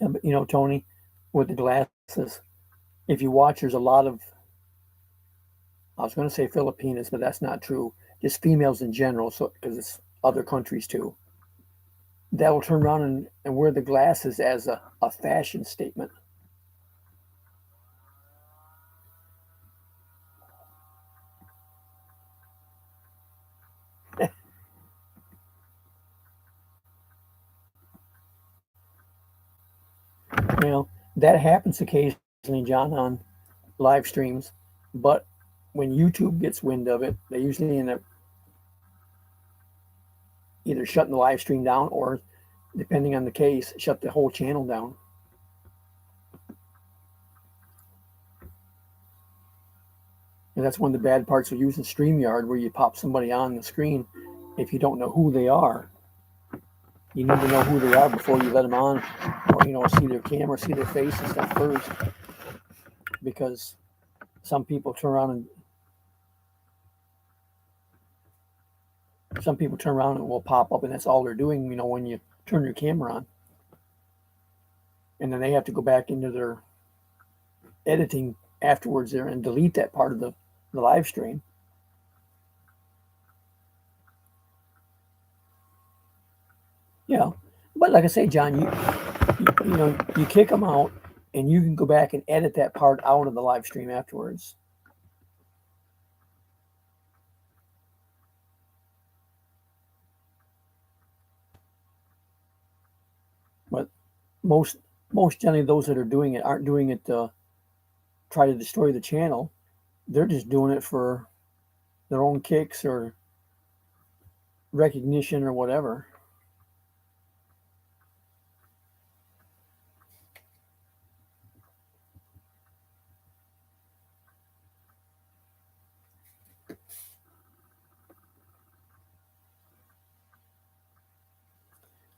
Yeah, but you know, Tony, with the glasses, if you watch, there's a lot of, I was going to say Filipinas, but that's not true. Just females in general, so because it's other countries too. That will turn around and wear the glasses as a fashion statement. You know, that happens occasionally, John, on live streams, but when YouTube gets wind of it, they usually end up either shutting the live stream down or, depending on the case, shut the whole channel down. And that's one of the bad parts of using StreamYard, where you pop somebody on the screen. If you don't know who they are, you need to know who they are before you let them on, or see their camera, see their face and stuff first, because some people turn around and will pop up, and that's all they're doing. When you turn your camera on, and then they have to go back into their editing afterwards there and delete that part of the live stream. Yeah, but like I say, John, you kick them out, and you can go back and edit that part out of the live stream afterwards. But most generally, those that are doing it aren't doing it to try to destroy the channel. They're just doing it for their own kicks or recognition or whatever.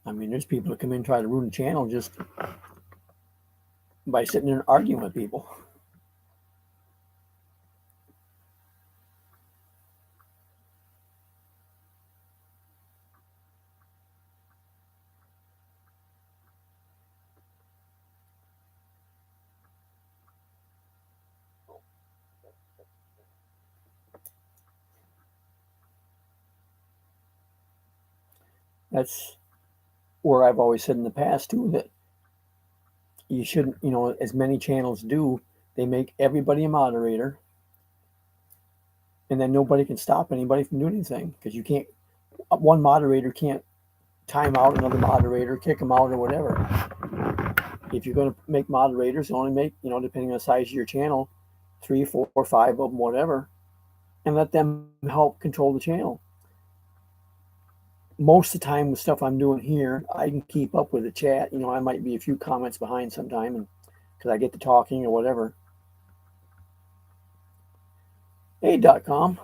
I mean, there's people that come in and try to ruin the channel just by sitting there and arguing with people. That's where I've always said in the past too, that you shouldn't, as many channels do, they make everybody a moderator, and then nobody can stop anybody from doing anything, because you can't, one moderator can't time out another moderator, kick them out or whatever. if you're going to make moderators, only make, depending on the size of your channel, 3, 4, 5 of them, whatever, and let them help control the channel. Most of the time with stuff I'm doing here, I can keep up with the chat. I might be a few comments behind sometime, and because I get to talking or whatever. Hey.com.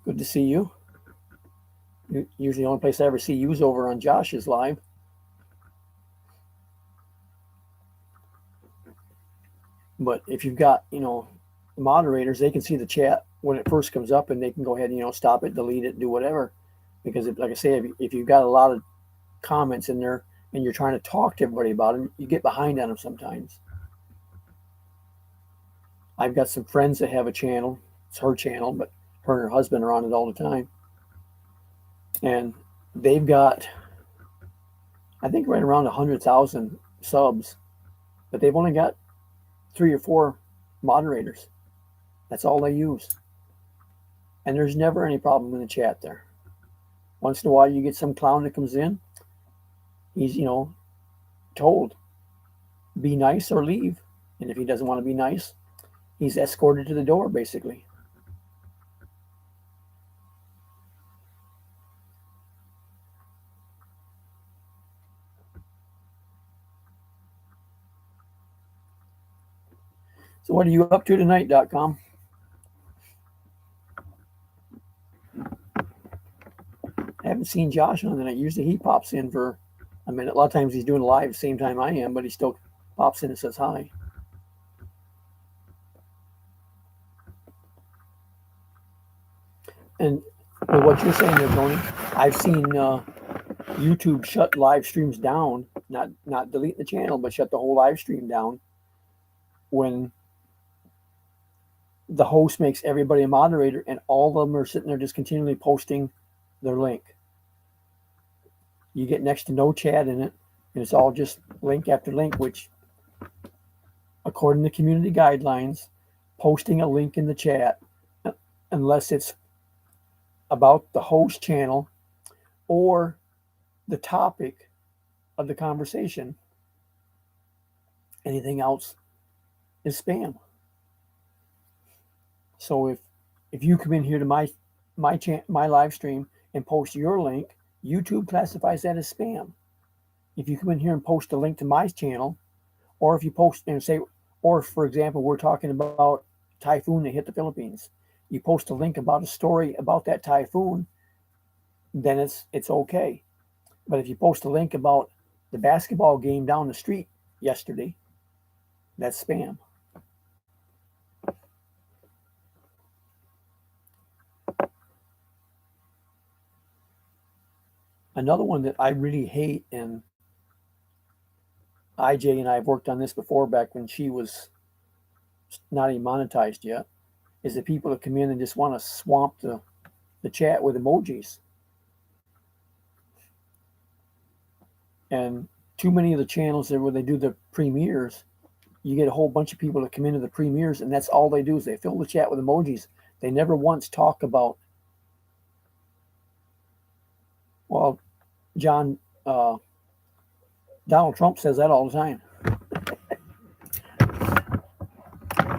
Good to see you. Usually the only place I ever see you is over on Josh's live. But if you've got, moderators, they can see the chat when it first comes up, and they can go ahead and, stop it, delete it, do whatever. Because, like I say, if you've got a lot of comments in there and you're trying to talk to everybody about them, you get behind on them sometimes. I've got some friends that have a channel. It's her channel, but her and her husband are on it all the time. And they've got, I think, right around 100,000 subs, but they've only got 3 or 4 moderators. That's all they use. And there's never any problem in the chat there. Once in a while, you get some clown that comes in. He's, told, be nice or leave. And if he doesn't want to be nice, he's escorted to the door, basically. So what are you up to tonight.com? I haven't seen Josh on the night. Usually he pops in for a minute. A lot of times he's doing live same time I am, but he still pops in and says hi. And with what you're saying there, Tony, I've seen YouTube shut live streams down, not delete the channel, but shut the whole live stream down when the host makes everybody a moderator and all of them are sitting there just continually posting their link. You get next to no chat in it, and it's all just link after link, which, according to community guidelines, posting a link in the chat, unless it's about the host channel or the topic of the conversation, anything else is spam. So if you come in here to my live stream and post your link, YouTube classifies that as spam. If you come in here and post a link to my channel, or if you post and say, or for example, we're talking about typhoon that hit the Philippines, you post a link about a story about that typhoon, then it's okay. But if you post a link about the basketball game down the street yesterday, that's spam. Another one that I really hate, and IJ and I have worked on this before back when she was not even monetized yet, is the people that come in and just want to swamp the chat with emojis. And too many of the channels there where they do the premieres, you get a whole bunch of people that come into the premieres, and that's all they do is they fill the chat with emojis. They never once talk about, well, John, Donald Trump says that all the time.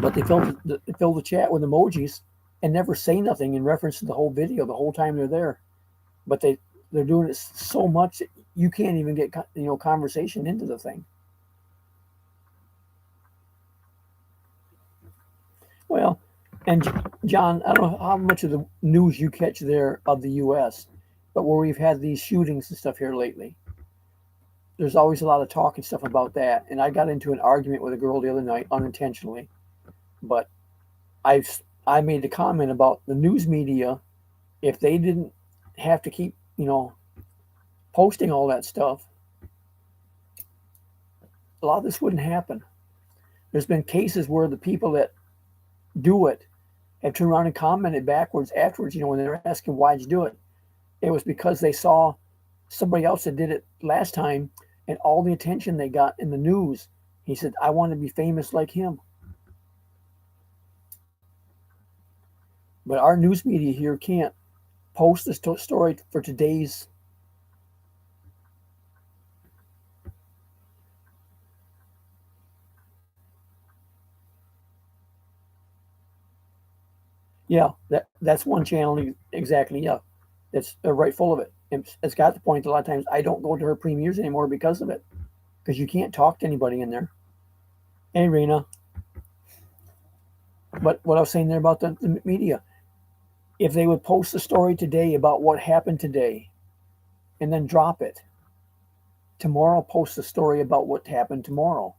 But they fill the chat with emojis and never say nothing in reference to the whole video the whole time they're there. But they're doing it so much that you can't even get conversation into the thing. Well, and John, I don't know how much of the news you catch there of the U.S., but where we've had these shootings and stuff here lately, there's always a lot of talk and stuff about that. And I got into an argument with a girl the other night unintentionally, but I made the comment about the news media. If they didn't have to keep posting all that stuff, a lot of this wouldn't happen. There's been cases where the people that do it have turned around and commented backwards afterwards, when they're asking why'd you do it. It was because they saw somebody else that did it last time and all the attention they got in the news. He said, I want to be famous like him. But our news media here can't post the story for today's Yeah, that's one channel exactly. Yeah, that's right full of it. It's got the point. A lot of times I don't go to her premieres anymore because of it, because you can't talk to anybody in there. Hey, Rena. But what I was saying there about the media, if they would post a story today about what happened today, and then drop it, tomorrow post a story about what happened tomorrow.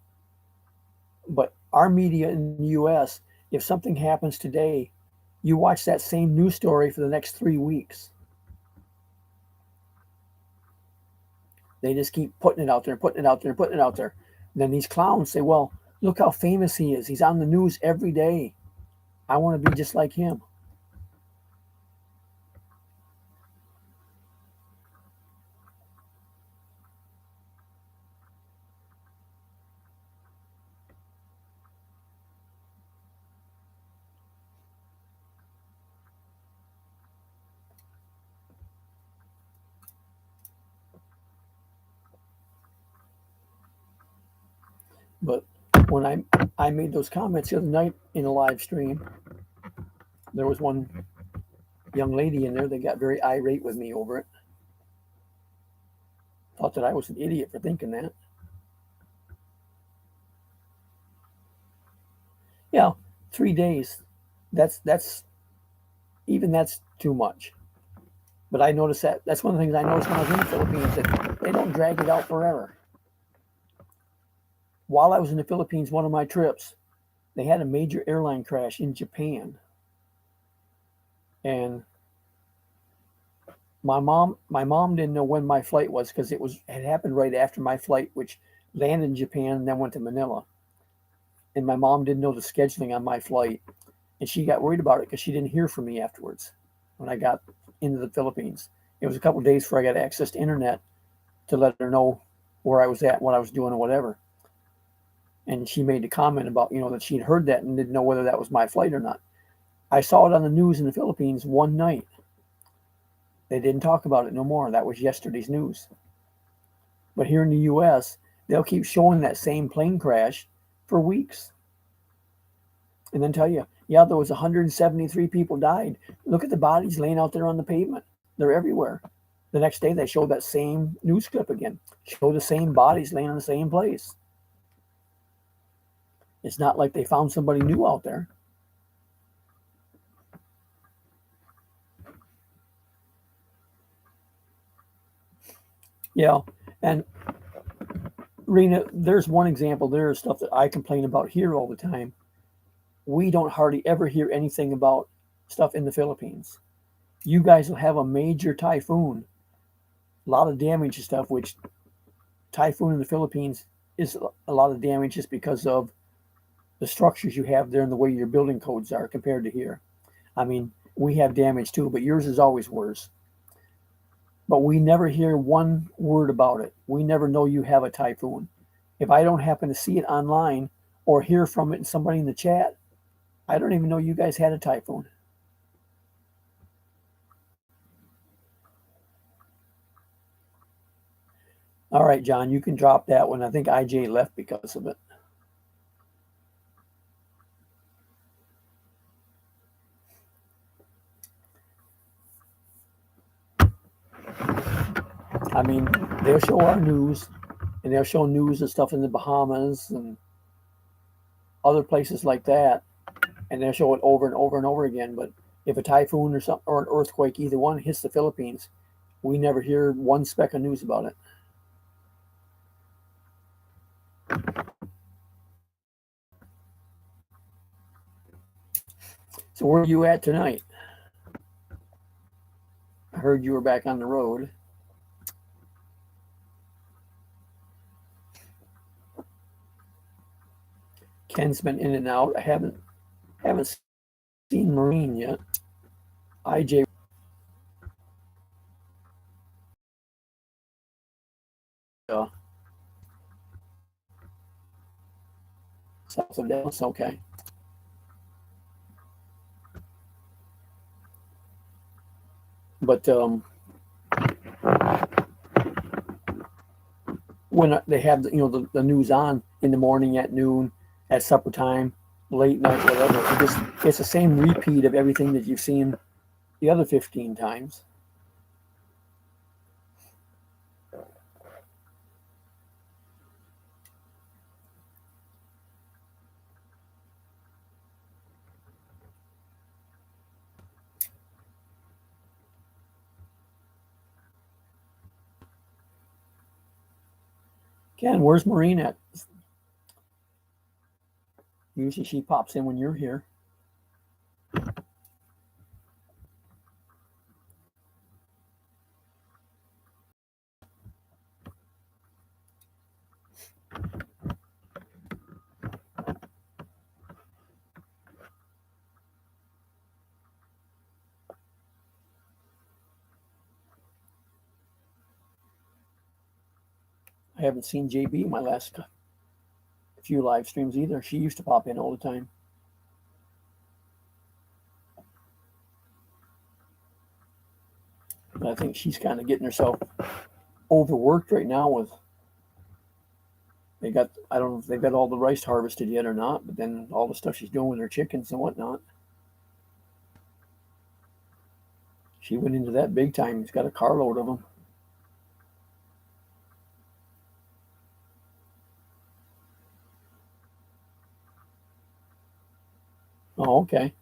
But our media in the U.S., if something happens today, you watch that same news story for the next 3 weeks. They just keep putting it out there, putting it out there, putting it out there. And then these clowns say, well, look how famous he is. He's on the news every day. I want to be just like him. But when I made those comments the other night in a live stream, there was one young lady in there that got very irate with me over it. Thought that I was an idiot for thinking that. Yeah, 3 days. That's even that's too much. But I noticed that's one of the things I noticed when I was in the Philippines, that they don't drag it out forever. While I was in the Philippines, one of my trips, they had a major airline crash in Japan, and my mom didn't know when my flight was, because it had happened right after my flight, which landed in Japan and then went to Manila. And my mom didn't know the scheduling on my flight, and she got worried about it because she didn't hear from me afterwards when I got into the Philippines. It was a couple of days before I got access to internet to let her know where I was at, what I was doing, or whatever. And she made a comment about, that she'd heard that and didn't know whether that was my flight or not. I saw it on the news in the Philippines one night. They didn't talk about it no more. That was yesterday's news. But here in the U.S., they'll keep showing that same plane crash for weeks. And then tell you, yeah, there was 173 people died. Look at the bodies laying out there on the pavement. They're everywhere. The next day, they show that same news clip again. Show the same bodies laying in the same place. It's not like they found somebody new out there. Yeah, and Rena, there's one example. There's stuff that I complain about here all the time. We don't hardly ever hear anything about stuff in the Philippines. You guys will have a major typhoon, a lot of damage and stuff, which typhoon in the Philippines is a lot of damage just because of the structures you have there and the way your building codes are compared to here. I mean, we have damage too, but yours is always worse. But we never hear one word about it. We never know you have a typhoon. If I don't happen to see it online or hear from it in somebody in the chat, I don't even know you guys had a typhoon. All right, John, you can drop that one. I think IJ left because of it. I mean, they'll show our news, and they'll show news of stuff in the Bahamas and other places like that, and they'll show it over and over and over again. But if a typhoon or something, or an earthquake, either one hits the Philippines, we never hear one speck of news about it. So where are you at tonight? I heard you were back on the road. Ken's been in and out. I haven't seen Marine yet. IJ. South of Dallas. Okay. But when they have the news on in the morning, at noon, at supper time, late night, whatever. It's the same repeat of everything that you've seen the other 15 times. Ken, where's Maureen at? Usually she pops in when you're here. I haven't seen JB in my last few live streams either. She used to pop in all the time. But I think she's kind of getting herself overworked right now with I don't know if they've got all the rice harvested yet or not, but then all the stuff she's doing with her chickens and whatnot. She went into that big time. She's got a carload of them. Oh, okay.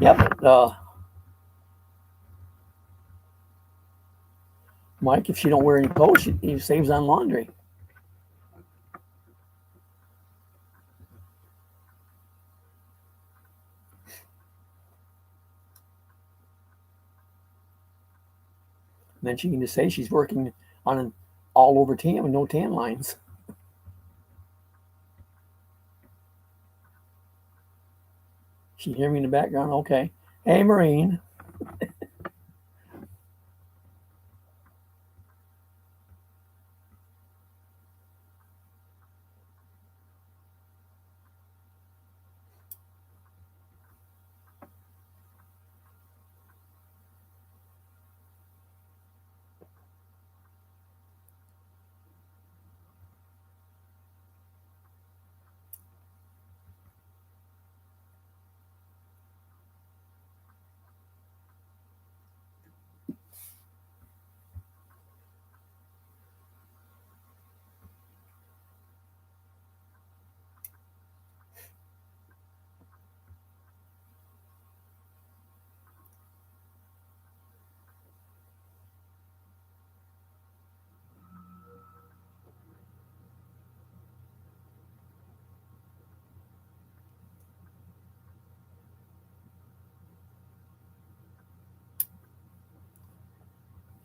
Yeah, but Mike, if she don't wear any clothes, he saves on laundry. And then she can just say she's working on an all over tan with no tan lines. She hear me in the background? Okay. Hey, Maureen.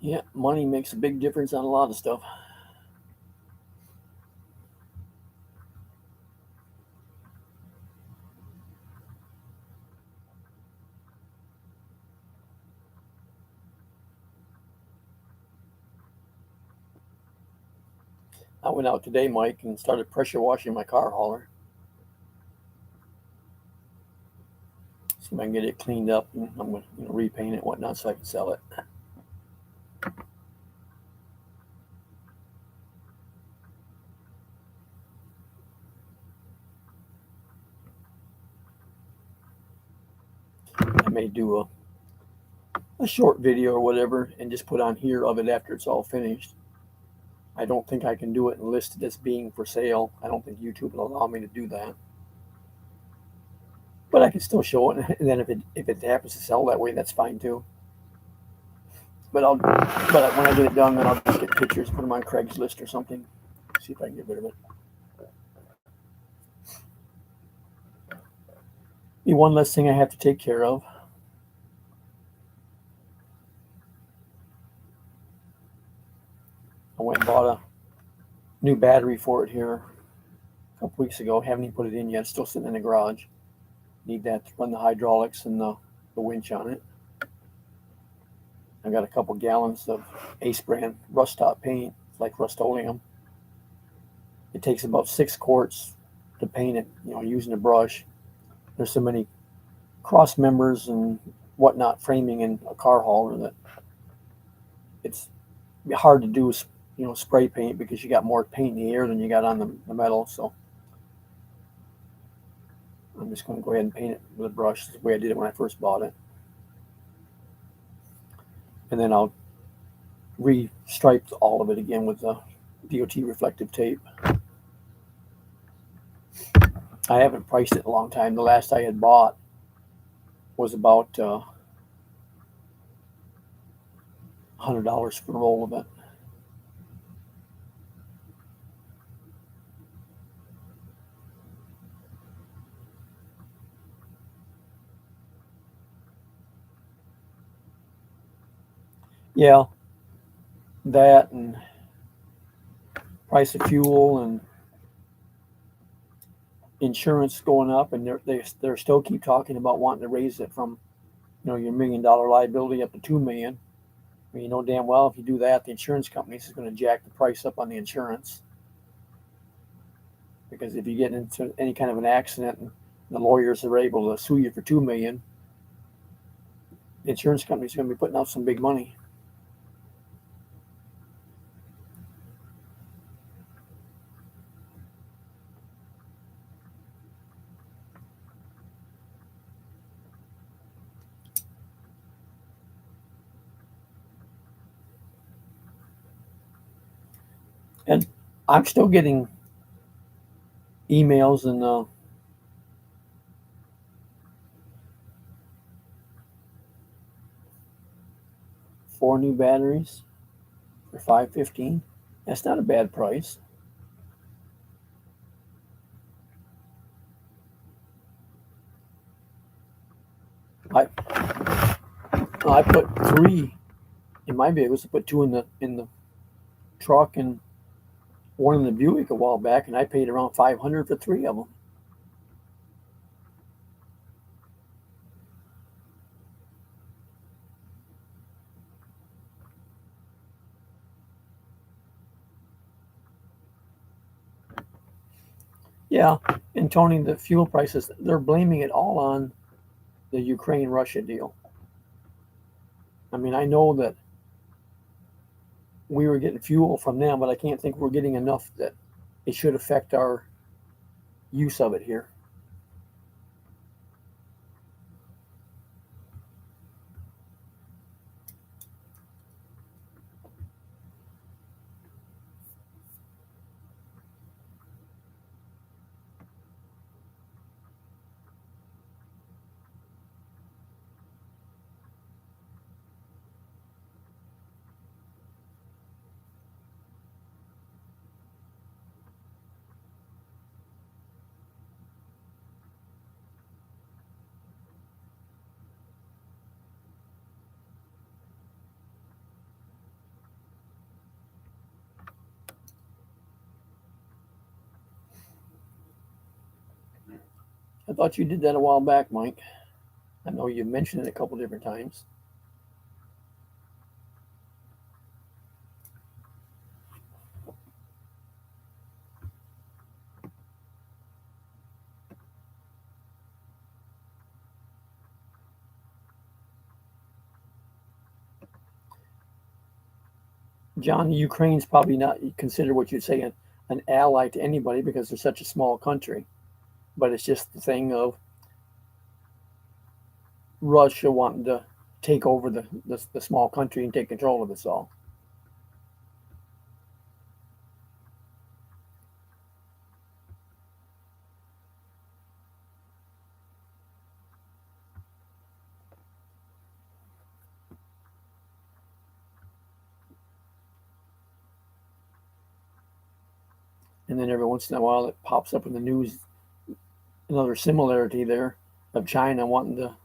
Yeah, money makes a big difference on a lot of stuff. I went out today, Mike, and started pressure washing my car hauler. See if I can get it cleaned up, and I'm going to repaint it and whatnot so I can sell it. I may do a short video or whatever and just put on here of it after it's all finished. I don't think I can do it and list it as being for sale. I don't think YouTube will allow me to do that. But I can still show it, and then if it happens to sell that way, that's fine too. But when I get it done, then I'll just get pictures, put them on Craigslist or something. See if I can get rid of it. Be one less thing I have to take care of. I went and bought a new battery for it here a couple weeks ago. Haven't even put it in yet. It's still sitting in the garage. Need that to run the hydraulics and the winch on it. I got a couple gallons of Ace brand rust top paint, like Rust-Oleum. It takes about 6 quarts to paint it, using a brush. There's so many cross members and whatnot framing in a car hauler that it's hard to do, spray paint, because you got more paint in the air than you got on the metal. So I'm just going to go ahead and paint it with a brush the way I did it when I first bought it. And then I'll re-stripe all of it again with the DOT reflective tape. I haven't priced it in a long time. The last I had bought was about $100 for a roll of it. Yeah, that and price of fuel and insurance going up, and they're still keep talking about wanting to raise it from, your $1 million liability up to $2 million. I mean, you know damn well if you do that, the insurance companies is going to jack the price up on the insurance. Because if you get into any kind of an accident and the lawyers are able to sue you for $2 million, the insurance company's going to be putting out some big money. And I'm still getting emails and 4 new batteries for $515. That's not a bad price. I put 3 in my vehicles. I put 2 in the truck and 1 in the Buick a while back, and I paid around $500 for 3 of them. Yeah, and Tony, the fuel prices, they're blaming it all on the Ukraine-Russia deal. I mean, I know that we were getting fuel from them, but I can't think we're getting enough that it should affect our use of it here. I thought you did that a while back, Mike. I know you mentioned it a couple different times. John, Ukraine's probably not considered what you'd say an ally to anybody because they're such a small country. But it's just the thing of Russia wanting to take over the small country and take control of us all. And then every once in a while it pops up in the news, another similarity there of China wanting to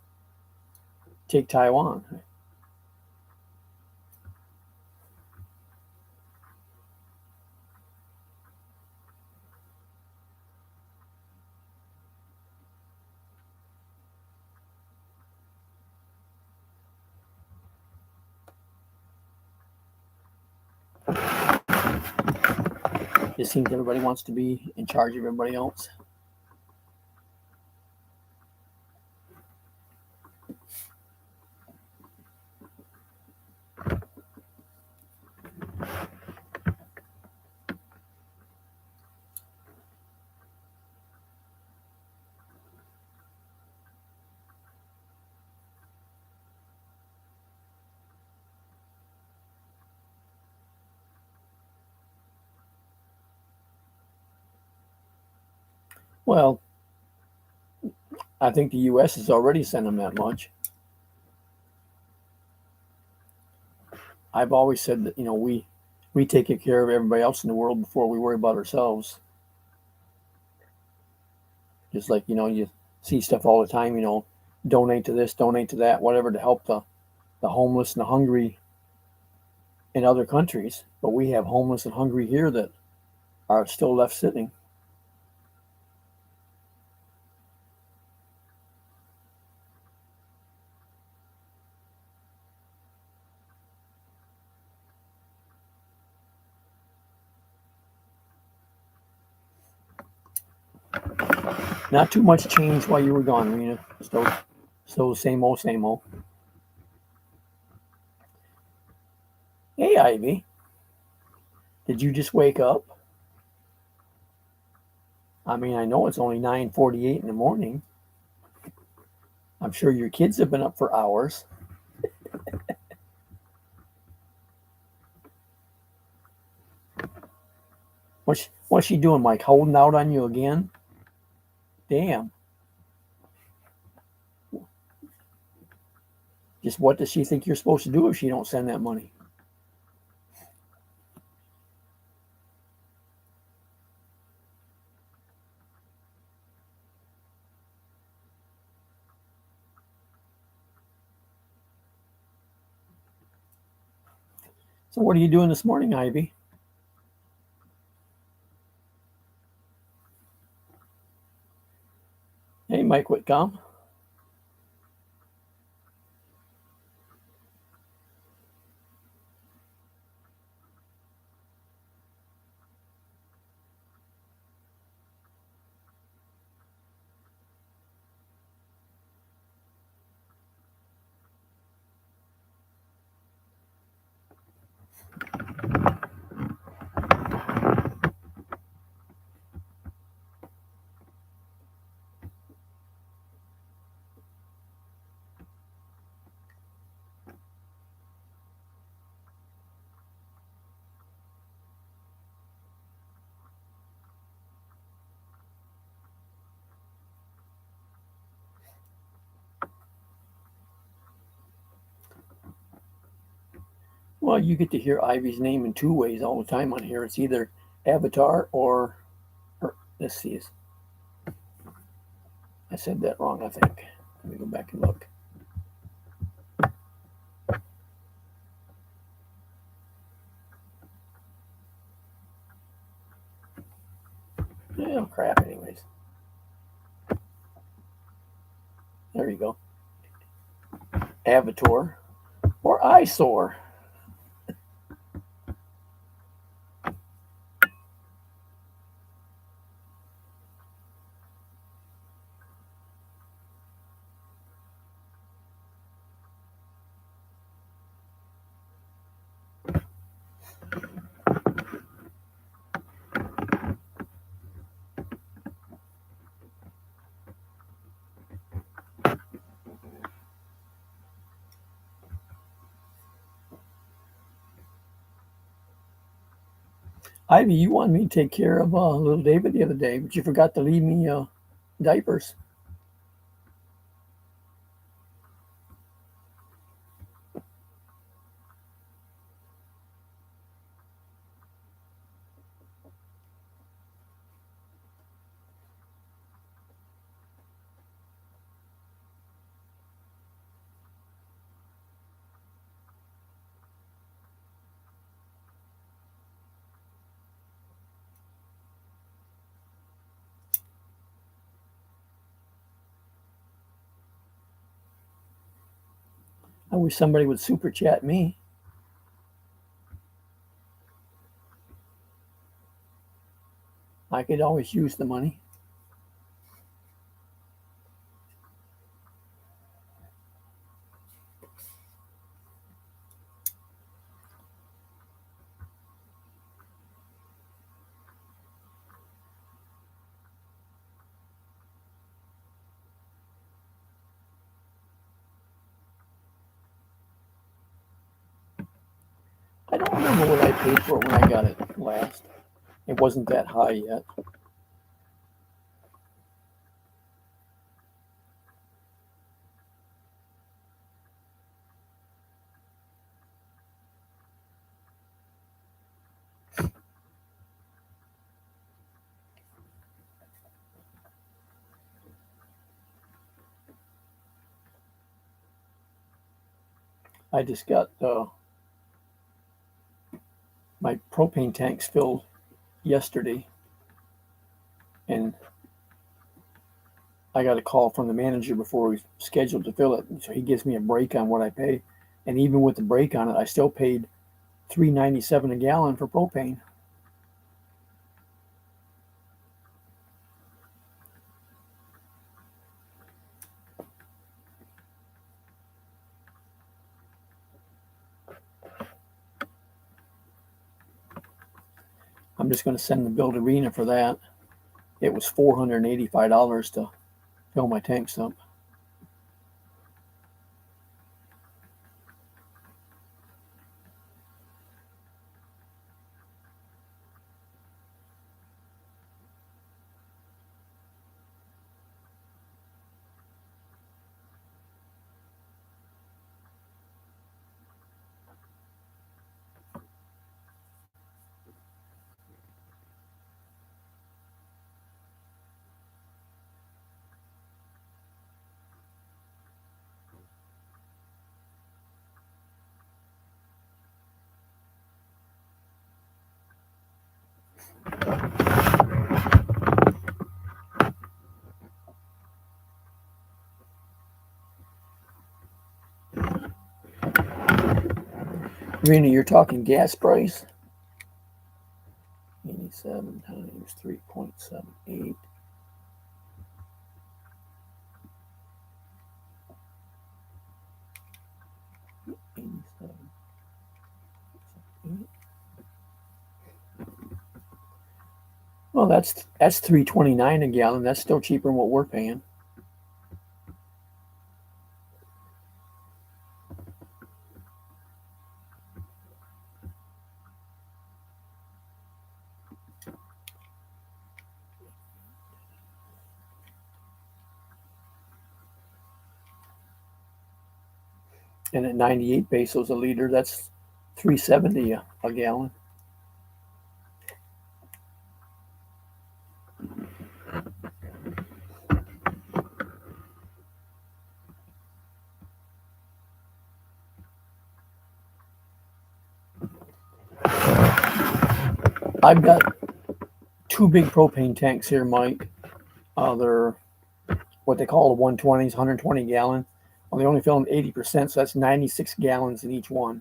take Taiwan. It seems everybody wants to be in charge of everybody else. Well, I think the U.S. has already sent them that much. I've always said that, we take care of everybody else in the world before we worry about ourselves. Just like, you see stuff all the time, donate to this, donate to that, whatever, to help the homeless and the hungry in other countries. But we have homeless and hungry here that are still left sitting. Not too much change while you were gone, Rena. Still same old, same old. Hey, Ivy. Did you just wake up? I mean, I know it's only 9:48 in the morning. I'm sure your kids have been up for hours. What's she doing, Mike? Holding out on you again? Damn. Just what does she think you're supposed to do if she don't send that money? So what are you doing this morning, Ivy? Hey, Mike Whitcomb. Well, you get to hear Ivy's name in two ways all the time on here. It's either Avatar or let's see. I said that wrong, I think. Let me go back and look. Oh, crap, anyways. There you go. Avatar or eyesore. Ivy, you wanted me to take care of little David the other day, but you forgot to leave me diapers. I wish somebody would super chat me. I could always use the money. I don't remember what I paid for it when I got it last. It wasn't that high yet. I just got my propane tanks filled yesterday, and I got a call from the manager before we scheduled to fill it, so he gives me a break on what I pay. And even with the break on it, I still paid $3.97 a gallon for propane. I'm just going to send the bill to Rena for that. It was $485 to fill my tanks up. Rena, you're talking gas price? 87 times 3.78. 87. Well, that's $3.29 a gallon. That's still cheaper than what we're paying. And at 98 pesos a liter, that's $3.70 a gallon. I've got two big propane tanks here, Mike. They're what they call the 120s, 120 gallon. Well, they only fill them 80%, so that's 96 gallons in each one.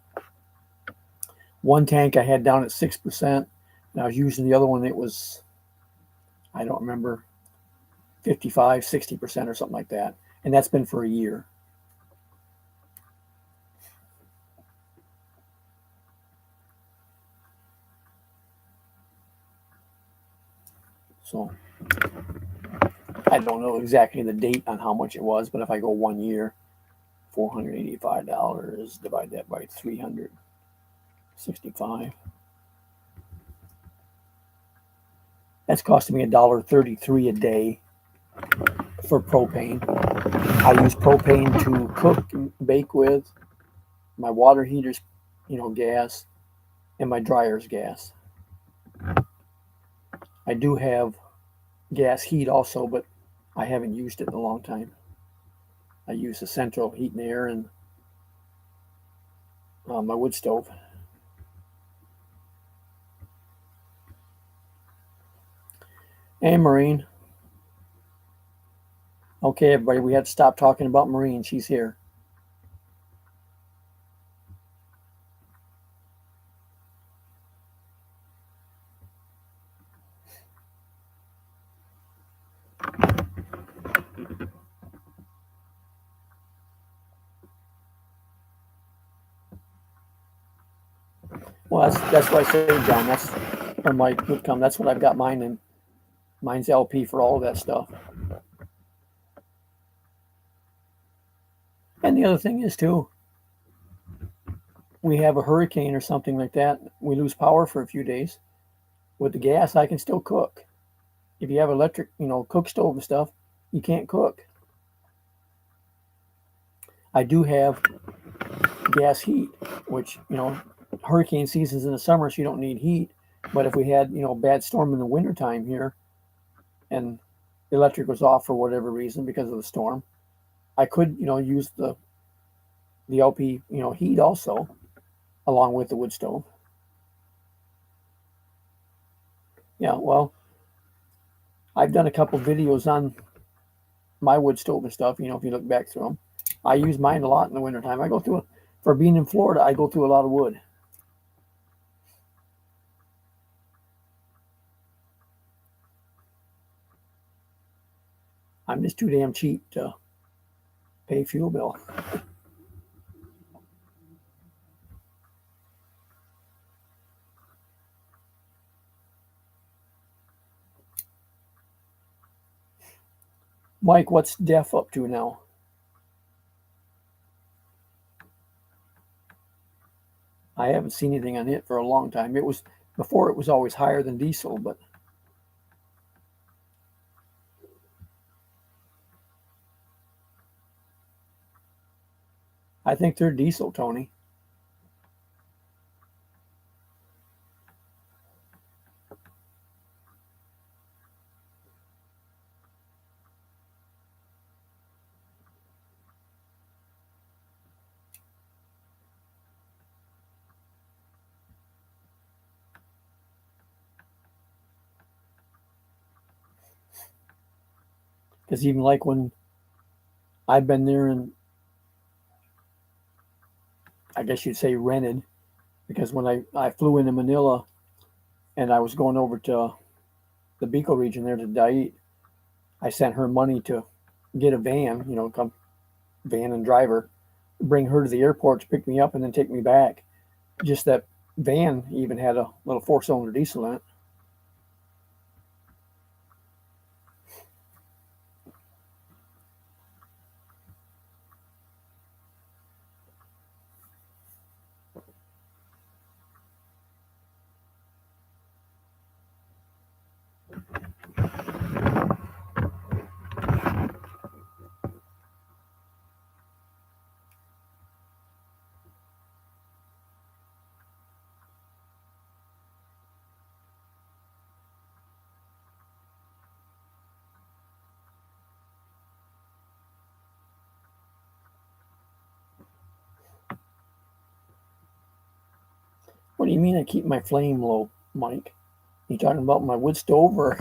One tank I had down at 6%, and I was using the other one. It was, I don't remember, 55, 60% or something like that. And that's been for a year. So I don't know exactly the date on how much it was, but if I go 1 year, $485, divide that by 365. That's costing me $1.33 a day for propane. I use propane to cook and bake with. My water heater's, gas, and my dryer's gas. I do have gas heat also, but I haven't used it in a long time. I use the central heat and air and my wood stove. Hey, Maureen. Okay, everybody, we have to stop talking about Maureen. She's here. Well, that's what I say, John. That's or Mike would come. That's what I've got mine in. Mine's LP for all of that stuff. And the other thing is too, we have a hurricane or something like that. We lose power for a few days. With the gas, I can still cook. If you have electric, cook stove and stuff, you can't cook. I do have gas heat, which hurricane season's in the summer, so you don't need heat. But if we had a bad storm in the wintertime here, and the electric was off for whatever reason because of the storm, I could use the LP heat also along with the wood stove. Yeah, well, I've done a couple videos on my wood stove and stuff. If you look back through them, I use mine a lot in the wintertime. I go through for being in Florida. I go through a lot of wood. I'm just too damn cheap to pay fuel bill. Mike, what's DEF up to now? I haven't seen anything on it for a long time. It was before, it was always higher than diesel, but I think they're diesel, Tony. Because even like when I've been there and I guess you'd say rented, because when I flew into Manila and I was going over to the Bicol region there to Dait, I sent her money to get a van, come van and driver, bring her to the airport to pick me up and then take me back. Just that van even had a little 4-cylinder diesel in it. What do you mean I keep my flame low, Mike? You talking about my wood stove or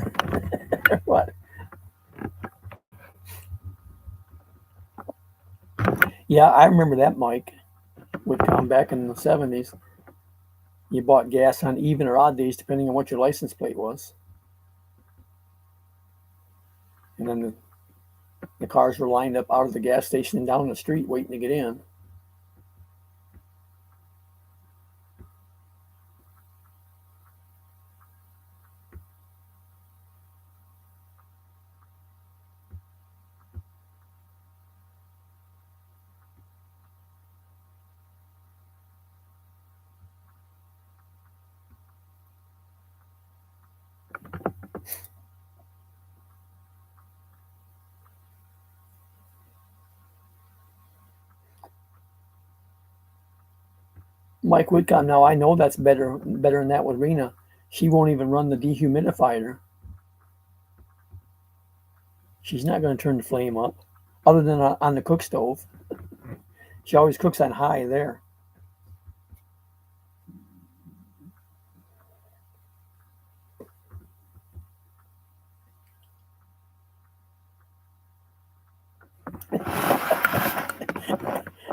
what? Yeah, I remember that, Mike, would come back in the 70s. You bought gas on even or odd days, depending on what your license plate was. And then the cars were lined up out of the gas station and down the street waiting to get in. Mike Woodcom, now I know that's better than that with Rena. She won't even run the dehumidifier. She's not going to turn the flame up, other than on the cook stove. She always cooks on high there.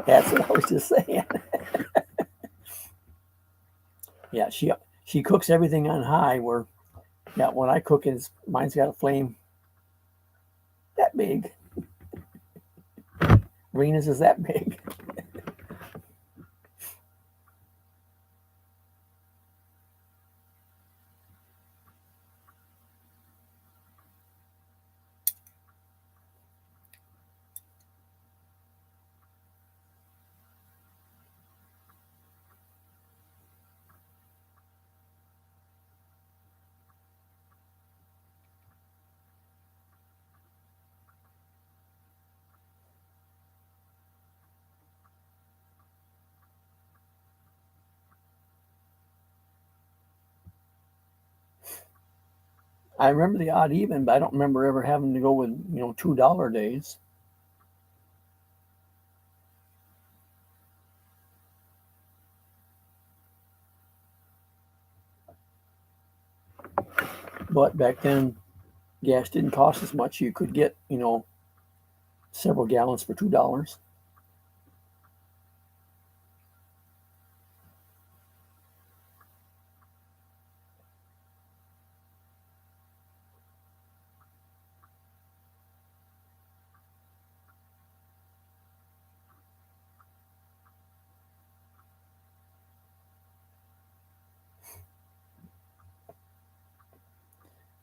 That's what I was just saying. Yeah, she cooks everything on high. Where yeah, when I cook, mine's got a flame that big. Rena's is that big. I remember the odd even, but I don't remember ever having to go with, $2 days. But back then, gas didn't cost as much. You could get, several gallons for $2.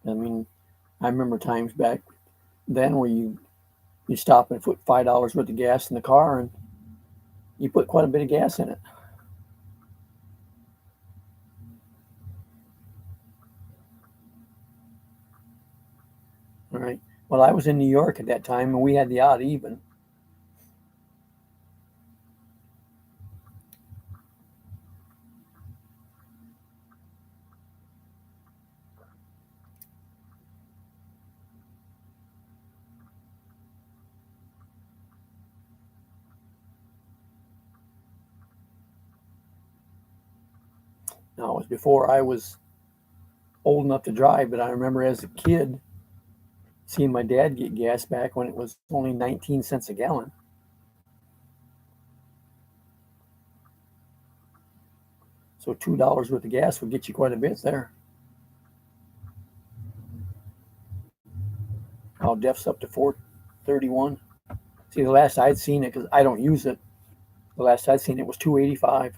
I mean, I remember times back then where you stop and put $5 worth of gas in the car, and you put quite a bit of gas in it. All right. Well, I was in New York at that time, and we had the odd even. Now, it was before I was old enough to drive, but I remember as a kid seeing my dad get gas back when it was only 19 cents a gallon. So $2 worth of gas would get you quite a bit there. Now DEF's up to 431. See, the last I'd seen it, because I don't use it, the last I'd seen it was 285.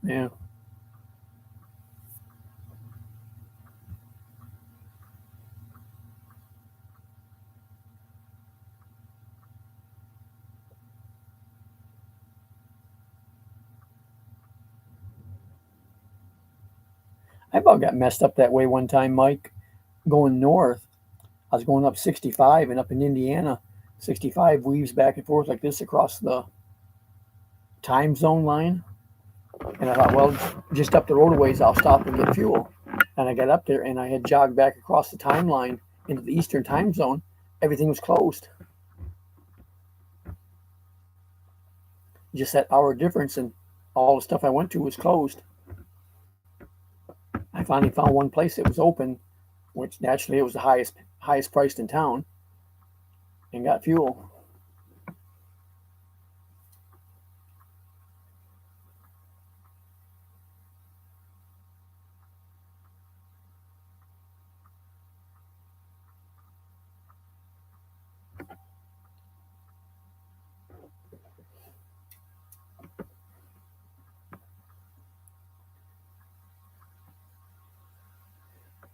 Yeah. I about got messed up that way one time, Mike, going north. I was going up 65 and up in Indiana. 65 weaves back and forth like this across the time zone line. And I thought, well, just up the road a ways, I'll stop and get fuel. And I got up there and I had jogged back across the timeline into the Eastern time zone. Everything was closed. Just that hour difference, and all the stuff I went to was closed. I finally found one place that was open, which naturally it was the highest priced in town, and got fuel.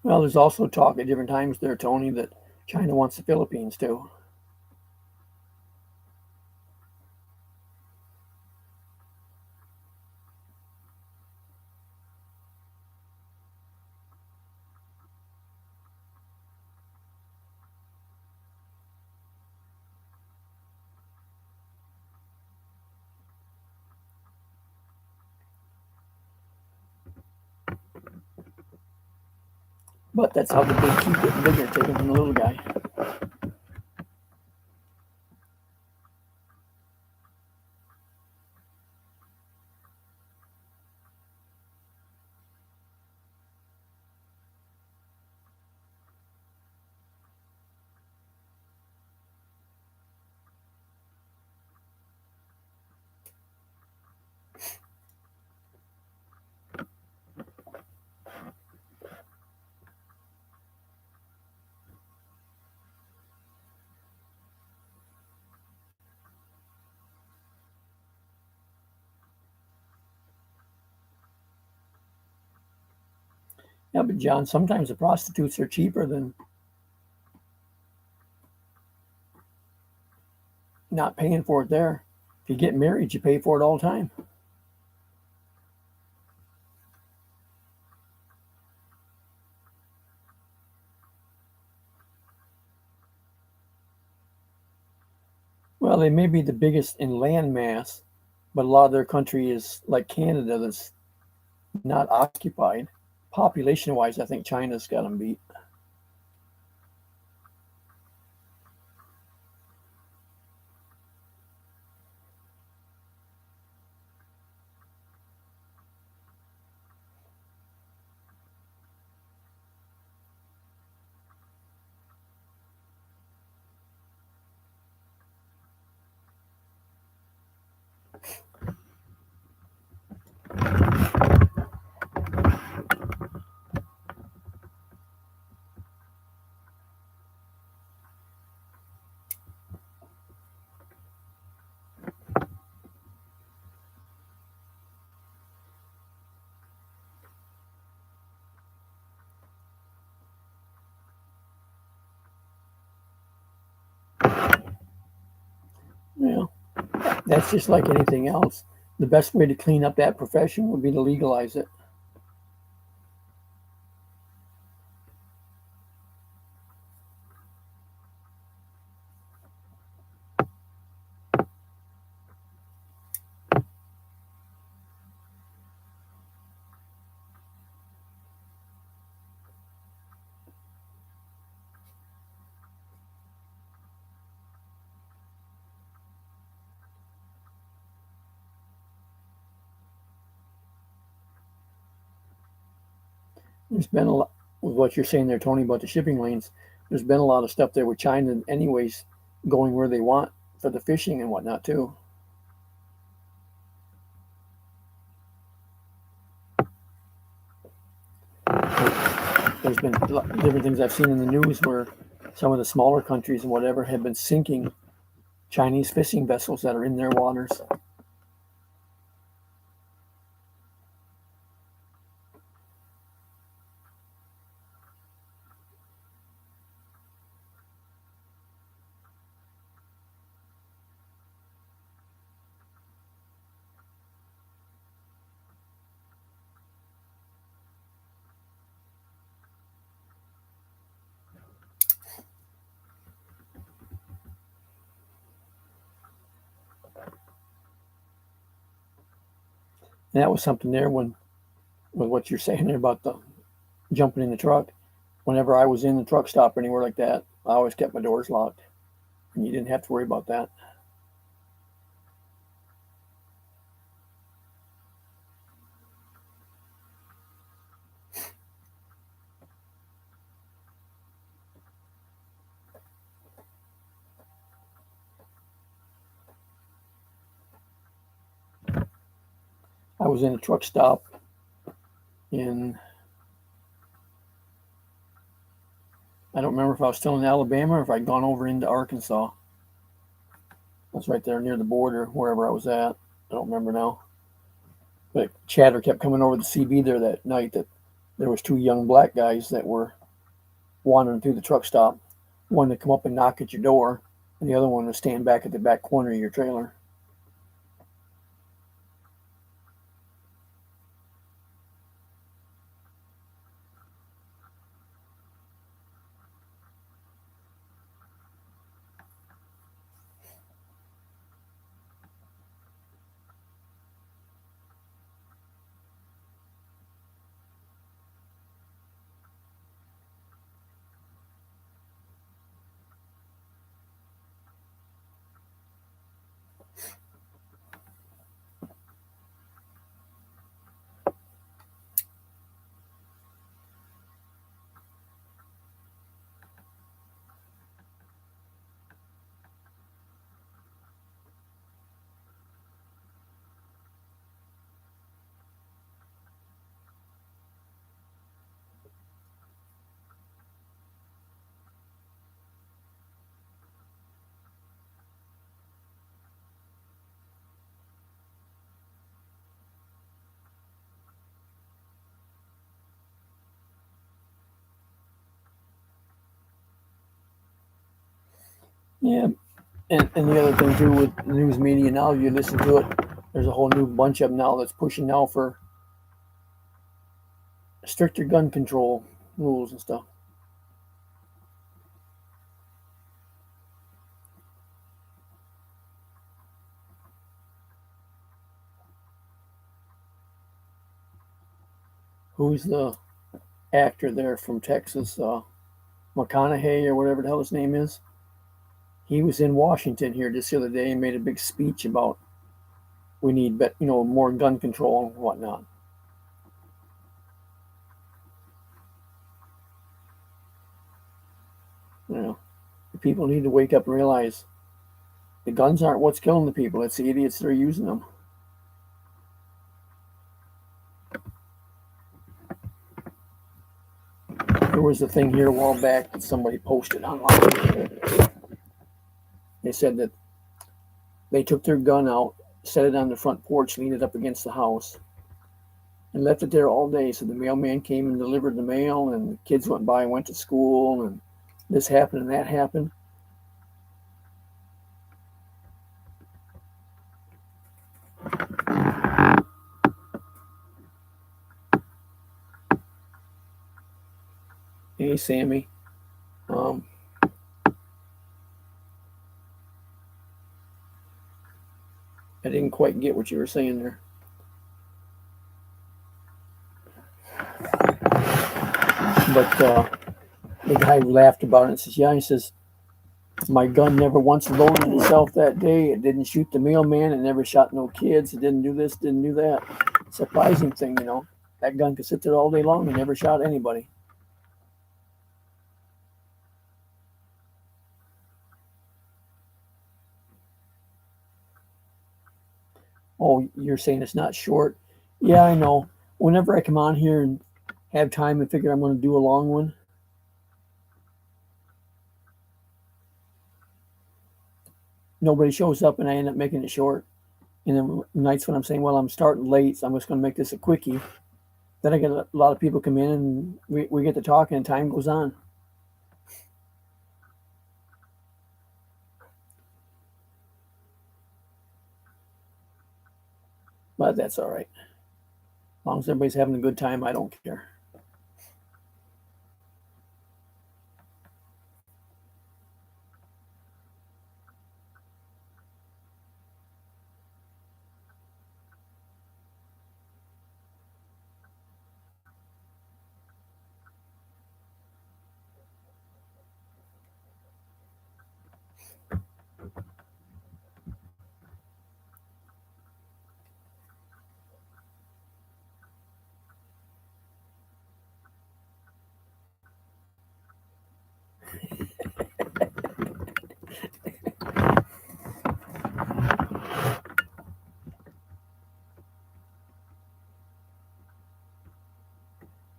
Well, there's also talk at different times there, Tony, that China wants the Philippines too. But that's how the big keep getting bigger, taking from the little guy. Yeah, but John, sometimes the prostitutes are cheaper than not paying for it there. If you get married, you pay for it all the time. Well, they may be the biggest in land mass, but a lot of their country is like Canada that's not occupied. Population wise, I think China's got them beat. Yeah, that's just like anything else. The best way to clean up that profession would be to legalize it. There's been a lot with what you're saying there, Tony, about the shipping lanes. There's been a lot of stuff there with China, anyways, going where they want for the fishing and whatnot too. There's been different things I've seen in the news where some of the smaller countries and whatever have been sinking Chinese fishing vessels that are in their waters. And that was something there when, with what you're saying there about the jumping in the truck. Whenever I was in the truck stop or anywhere like that, I always kept my doors locked, and you didn't have to worry about that. I was in a truck stop in, I don't remember if I was still in Alabama or if I'd gone over into Arkansas. That's right there near the border, wherever I was at. I don't remember now. But chatter kept coming over the CB there that night that there was two young black guys that were wandering through the truck stop. One to come up and knock at your door, and the other one to stand back at the back corner of your trailer. Yeah, and the other thing too with the news media now, you listen to it. There's a whole new bunch of them now that's pushing now for stricter gun control rules and stuff. Who's the actor there from Texas? McConaughey or whatever the hell his name is. He was in Washington here just the other day and made a big speech about we need, more gun control and whatnot. You know, the people need to wake up and realize the guns aren't what's killing the people; it's the idiots that are using them. There was a thing here a while back that somebody posted online. They said that they took their gun out, set it on the front porch, leaned it up against the house, and left it there all day. So the mailman came and delivered the mail, and the kids went by and went to school, and this happened and that happened. Hey, Sammy. Um, I didn't quite get what you were saying there. But the guy laughed about it and says, yeah, he says, my gun never once loaded itself that day. It didn't shoot the mailman. It never shot no kids. It didn't do this, didn't do that. Surprising thing, that gun could sit there all day long and never shot anybody. Oh, you're saying it's not short? Yeah, I know. Whenever I come on here and have time and figure I'm going to do a long one, nobody shows up and I end up making it short. And then nights when I'm saying, well, I'm starting late, so I'm just going to make this a quickie. Then I get a lot of people come in and we get to talking and time goes on. But that's all right. As long as everybody's having a good time, I don't care.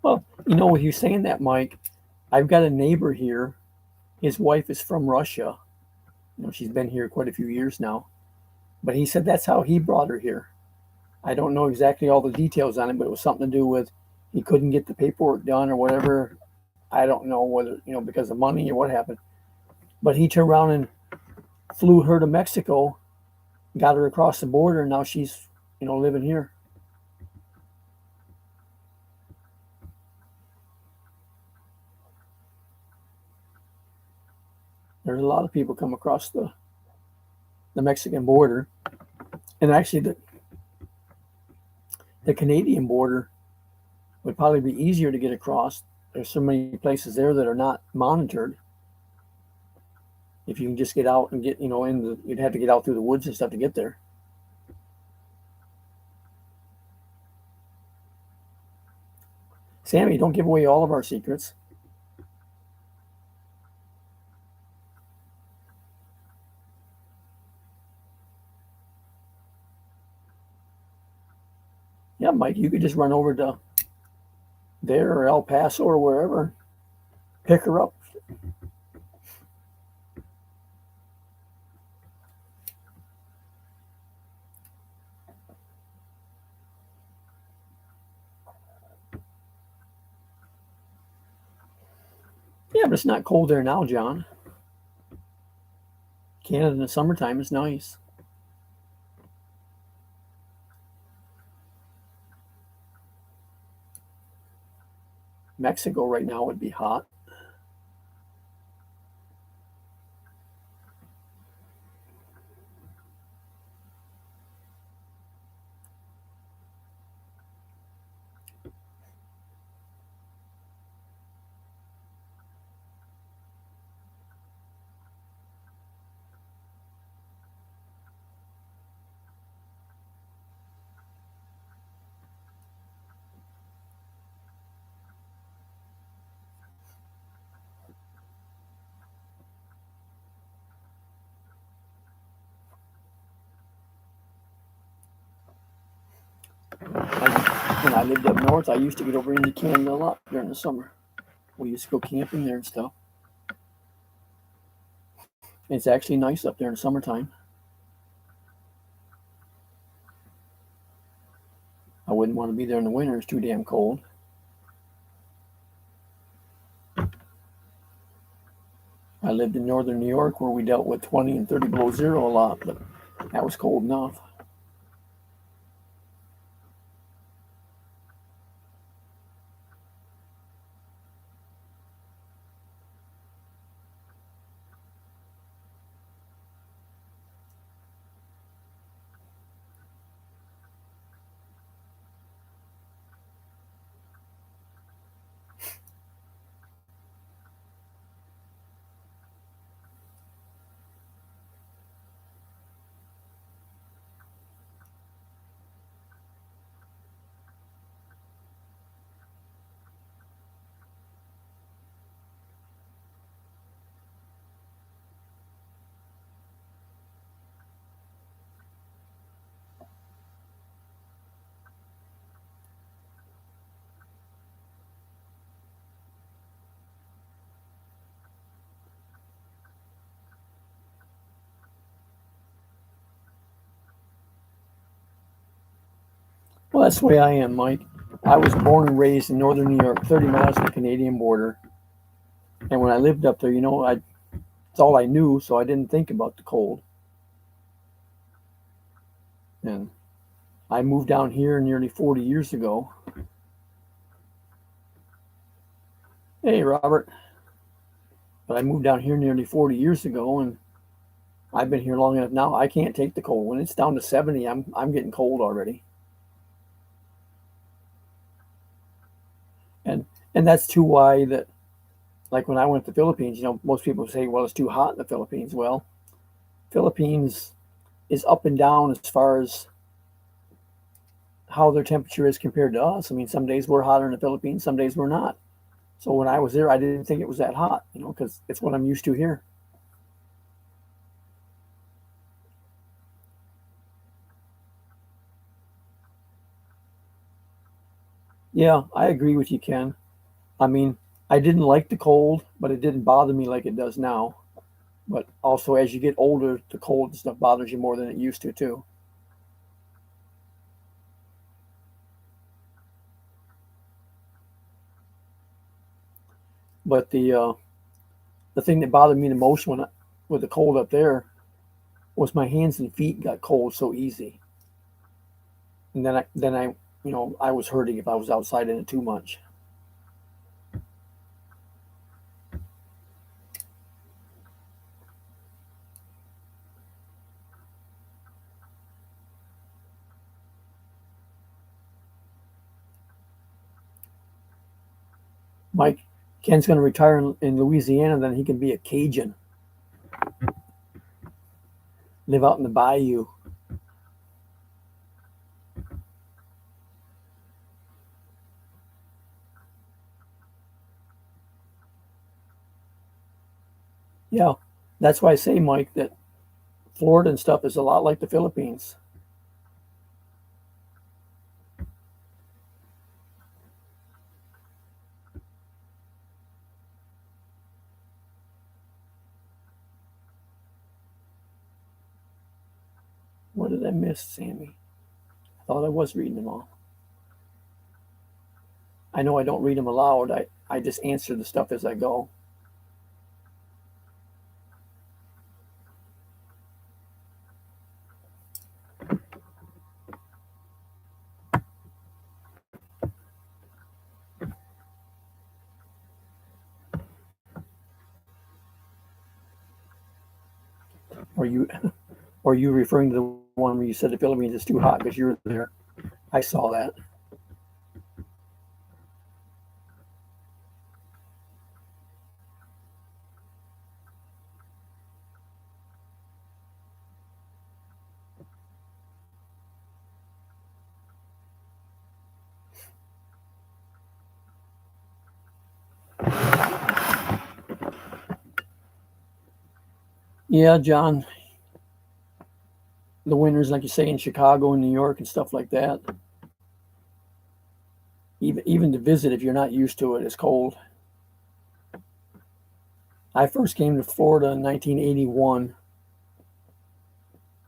Well, with you saying that, Mike, I've got a neighbor here. His wife is from Russia. She's been here quite a few years now. But he said that's how he brought her here. I don't know exactly all the details on it, but it was something to do with he couldn't get the paperwork done or whatever. I don't know whether, because of money or what happened. But he turned around and flew her to Mexico, got her across the border, and now she's, living here. There's a lot of people come across the Mexican border. And actually, the Canadian border would probably be easier to get across. There's so many places there that are not monitored. If you can just get out and get, you'd have to get out through the woods and stuff to get there. Sammy, don't give away all of our secrets. Yeah, Mike, you could just run over to there or El Paso or wherever, pick her up. Yeah, but it's not cold there now, John. Canada in the summertime is nice. Mexico right now would be hot. When I lived up north, I used to get over into Canada a lot during the summer. We used to go camping there and stuff. It's actually nice up there in the summertime. I wouldn't want to be there in the winter. It's too damn cold. I lived in northern New York where we dealt with 20 and 30 below zero a lot, but that was cold enough. Well, that's the way I am, Mike. I was born and raised in northern New York, 30 miles from the Canadian border. And when I lived up there, it's all I knew, so I didn't think about the cold. And I moved down here nearly 40 years ago. Hey, Robert. But I moved down here nearly 40 years ago, and I've been here long enough now. I can't take the cold. When it's down to 70, I'm getting cold already. And that's too why that, like when I went to the Philippines, most people say, well, it's too hot in the Philippines. Well, Philippines is up and down as far as how their temperature is compared to us. I mean, some days we're hotter in the Philippines, some days we're not. So when I was there, I didn't think it was that hot, because it's what I'm used to here. Yeah, I agree with you, Ken. I mean, I didn't like the cold, but it didn't bother me like it does now. But also, as you get older, the cold and stuff bothers you more than it used to, too. But the thing that bothered me the most with the cold up there was my hands and feet got cold so easy, and then I was hurting if I was outside in it too much. Mike, Ken's going to retire in Louisiana, then he can be a Cajun, live out in the bayou. Yeah, that's why I say, Mike, that Florida and stuff is a lot like the Philippines. What did I miss, Sammy? I thought I was reading them all. I know I don't read them aloud. I just answer the stuff as I go. Or you, or you referring to the one where you said the Philippines is too hot because you were there? I saw that. Yeah, John, the winters, like you say, in Chicago and New York and stuff like that, even to visit, if you're not used to it, it's cold. I first came to Florida in 1981.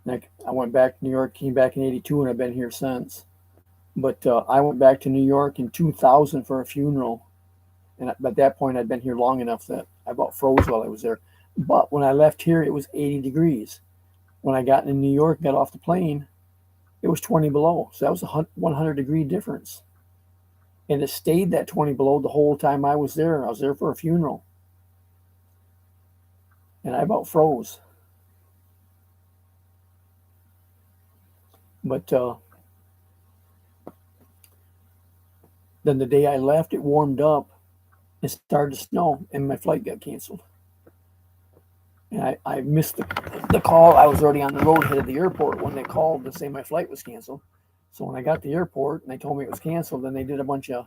I went back to New York, came back in 82, and I've been here since. But I went back to New York in 2000 for a funeral. And at that point, I'd been here long enough that I about froze while I was there. But when I left here, it was 80 degrees. When I got in New York, got off the plane, it was 20 below. So that was a 100-degree difference. And it stayed that 20 below the whole time I was there. I was there for a funeral. And I about froze. But then the day I left, it warmed up. It started to snow, and my flight got canceled. And I missed the call. I was already on the road headed to the airport when they called to say my flight was canceled. So when I got to the airport and they told me it was canceled, then they did a bunch of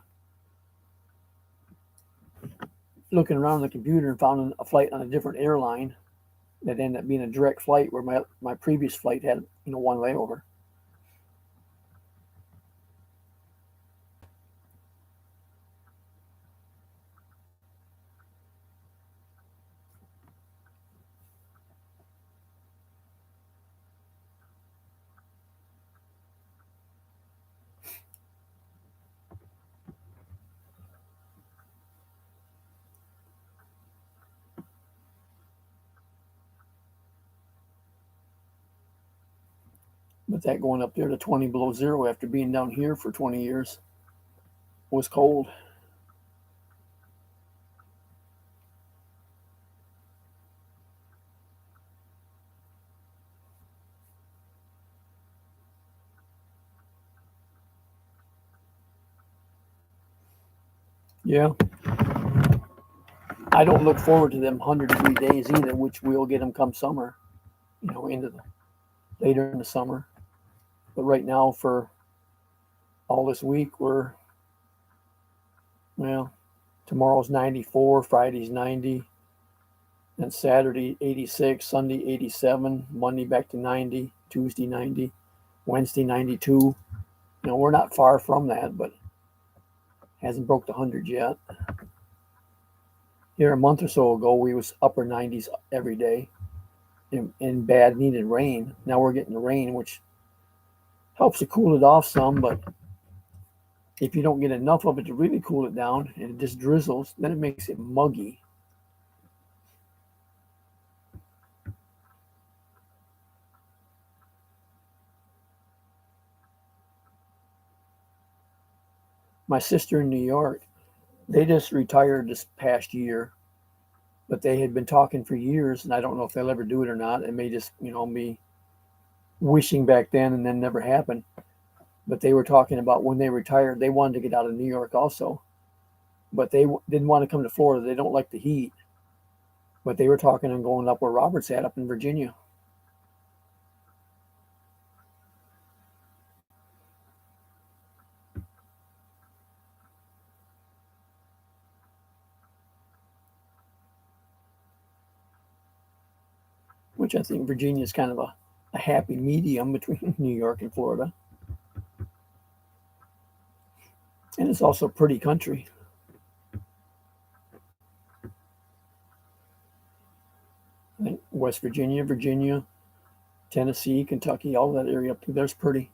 looking around on the computer and found a flight on a different airline that ended up being a direct flight where my previous flight had one layover. But that going up there to 20 below zero after being down here for 20 years was cold. Yeah. I don't look forward to them 100-degree days either, which we'll get them come summer, into the later in the summer. But right now, for all this week, tomorrow's 94, Friday's 90, and Saturday 86, Sunday 87, Monday back to 90, Tuesday 90, Wednesday 92. We're not far from that, but hasn't broke the 100 yet. Here a month or so ago, we was upper 90s every day in bad needed rain. Now we're getting the rain, which helps to cool it off some, but if you don't get enough of it to really cool it down and it just drizzles, then it makes it muggy. My sister in New York, they just retired this past year, but they had been talking for years, and I don't know if they'll ever do it or not. It may just, be wishing back then and then never happen. But they were talking about when they retired, they wanted to get out of New York also, but they didn't want to come to Florida. They don't like the heat. But they were talking and going up where Robert's at, up in Virginia. Which I think Virginia is kind of a happy medium between New York and Florida. And it's also a pretty country. I think West Virginia, Tennessee, Kentucky, all that area up there's pretty.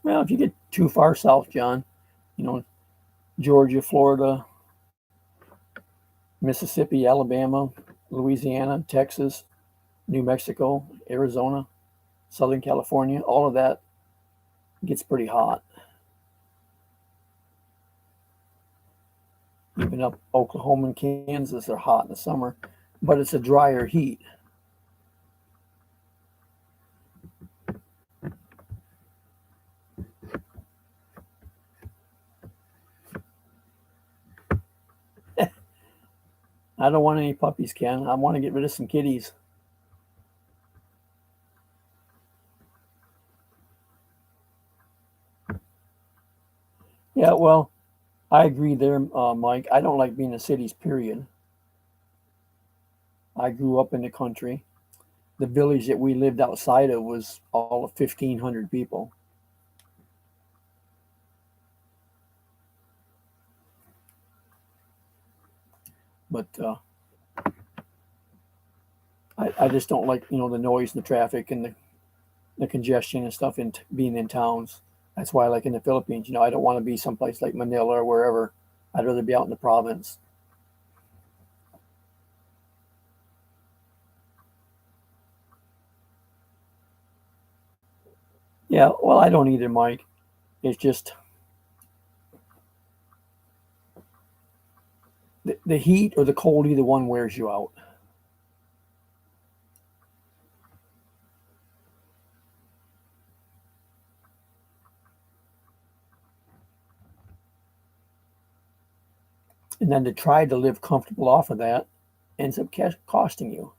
Well, if you get too far south, John, you know, Georgia, Florida, Mississippi, Alabama, Louisiana, Texas, New Mexico, Arizona, Southern California, all of that gets pretty hot. Even up Oklahoma and Kansas are hot in the summer, but it's a drier heat. I don't want any puppies, Ken. I want to get rid of some kitties. Yeah, well, I agree there, Mike. I don't like being in cities, period. I grew up in the country. The village that we lived outside of was all of 1,500 people. But I just don't like, the noise and the traffic and the congestion and stuff in being in towns. That's why I like in the Philippines. I don't want to be someplace like Manila or wherever. I'd rather be out in the province. Yeah, well, I don't either, Mike. It's just the heat or the cold, either one wears you out. And then to try to live comfortable off of that ends up costing you.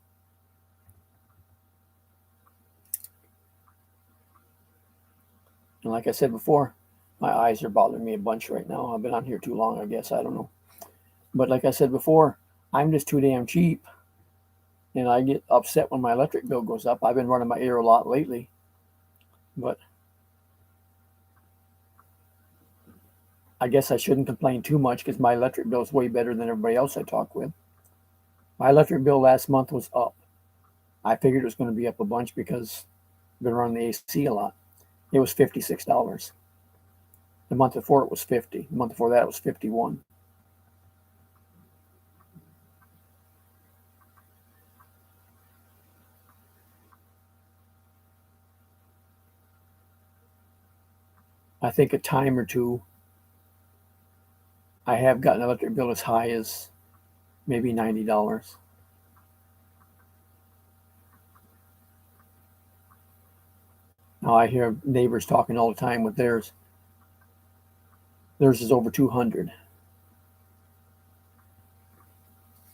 And like I said before, my eyes are bothering me a bunch right now. I've been on here too long, I guess. I don't know. But like I said before, I'm just too damn cheap. And I get upset when my electric bill goes up. I've been running my ear a lot lately. But I guess I shouldn't complain too much because my electric bill is way better than everybody else I talk with. My electric bill last month was up. I figured it was going to be up a bunch because I've been running the AC a lot. It was $56. The month before it was 50. The month before that it was 51. I think a time or two I have gotten an electric bill as high as maybe $90. Now I hear neighbors talking all the time with theirs. Theirs is over 200.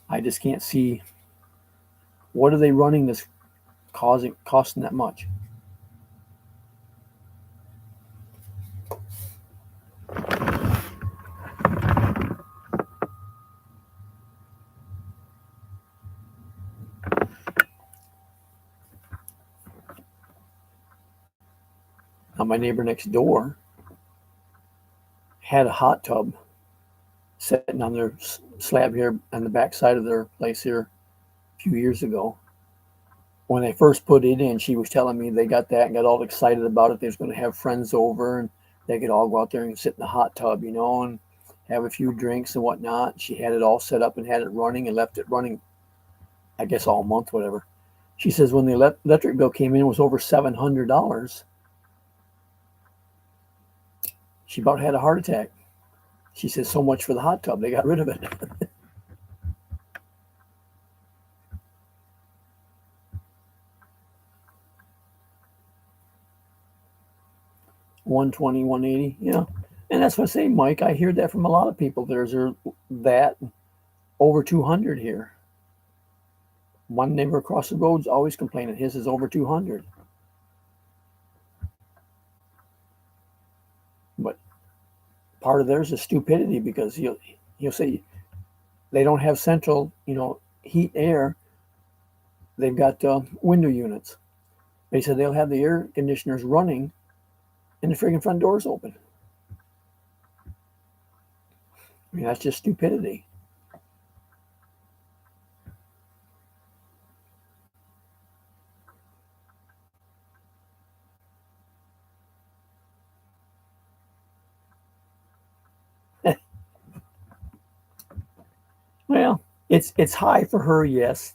I just can't see what are they running that's costing that much. Now my neighbor next door had a hot tub sitting on their slab here on the back side of their place here a few years ago. When they first put it in, she was telling me they got that and got all excited about it. They was going to have friends over and they could all go out there and sit in the hot tub, and have a few drinks and whatnot. She had it all set up and had it running and left it running, I guess, all month, whatever. She says when the electric bill came in, it was over $700. She about had a heart attack. She says, so much for the hot tub. They got rid of it. 120, 180. Yeah. And that's what I say, Mike. I hear that from a lot of people. There's that over 200 here. One neighbor across the road's always complaining his is over 200. But part of theirs is stupidity because he'll say they don't have central, heat air. They've got window units. They said they'll have the air conditioners running and the friggin' front doors open. I mean, that's just stupidity. It's high for her, yes.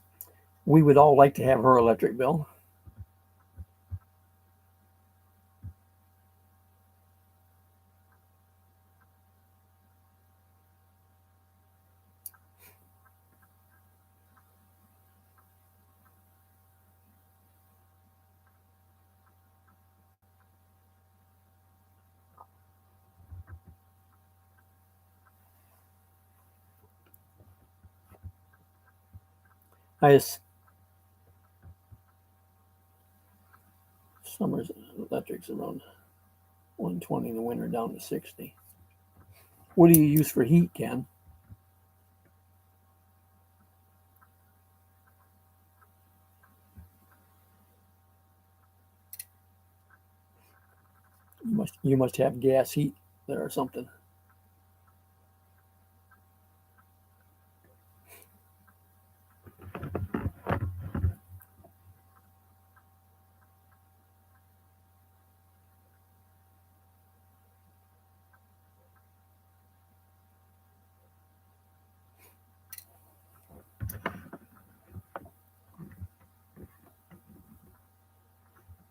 We would all like to have her electric bill. I just summer's electric's around 120 in the winter, down to 60. What do you use for heat, Ken? You must have gas heat there or something.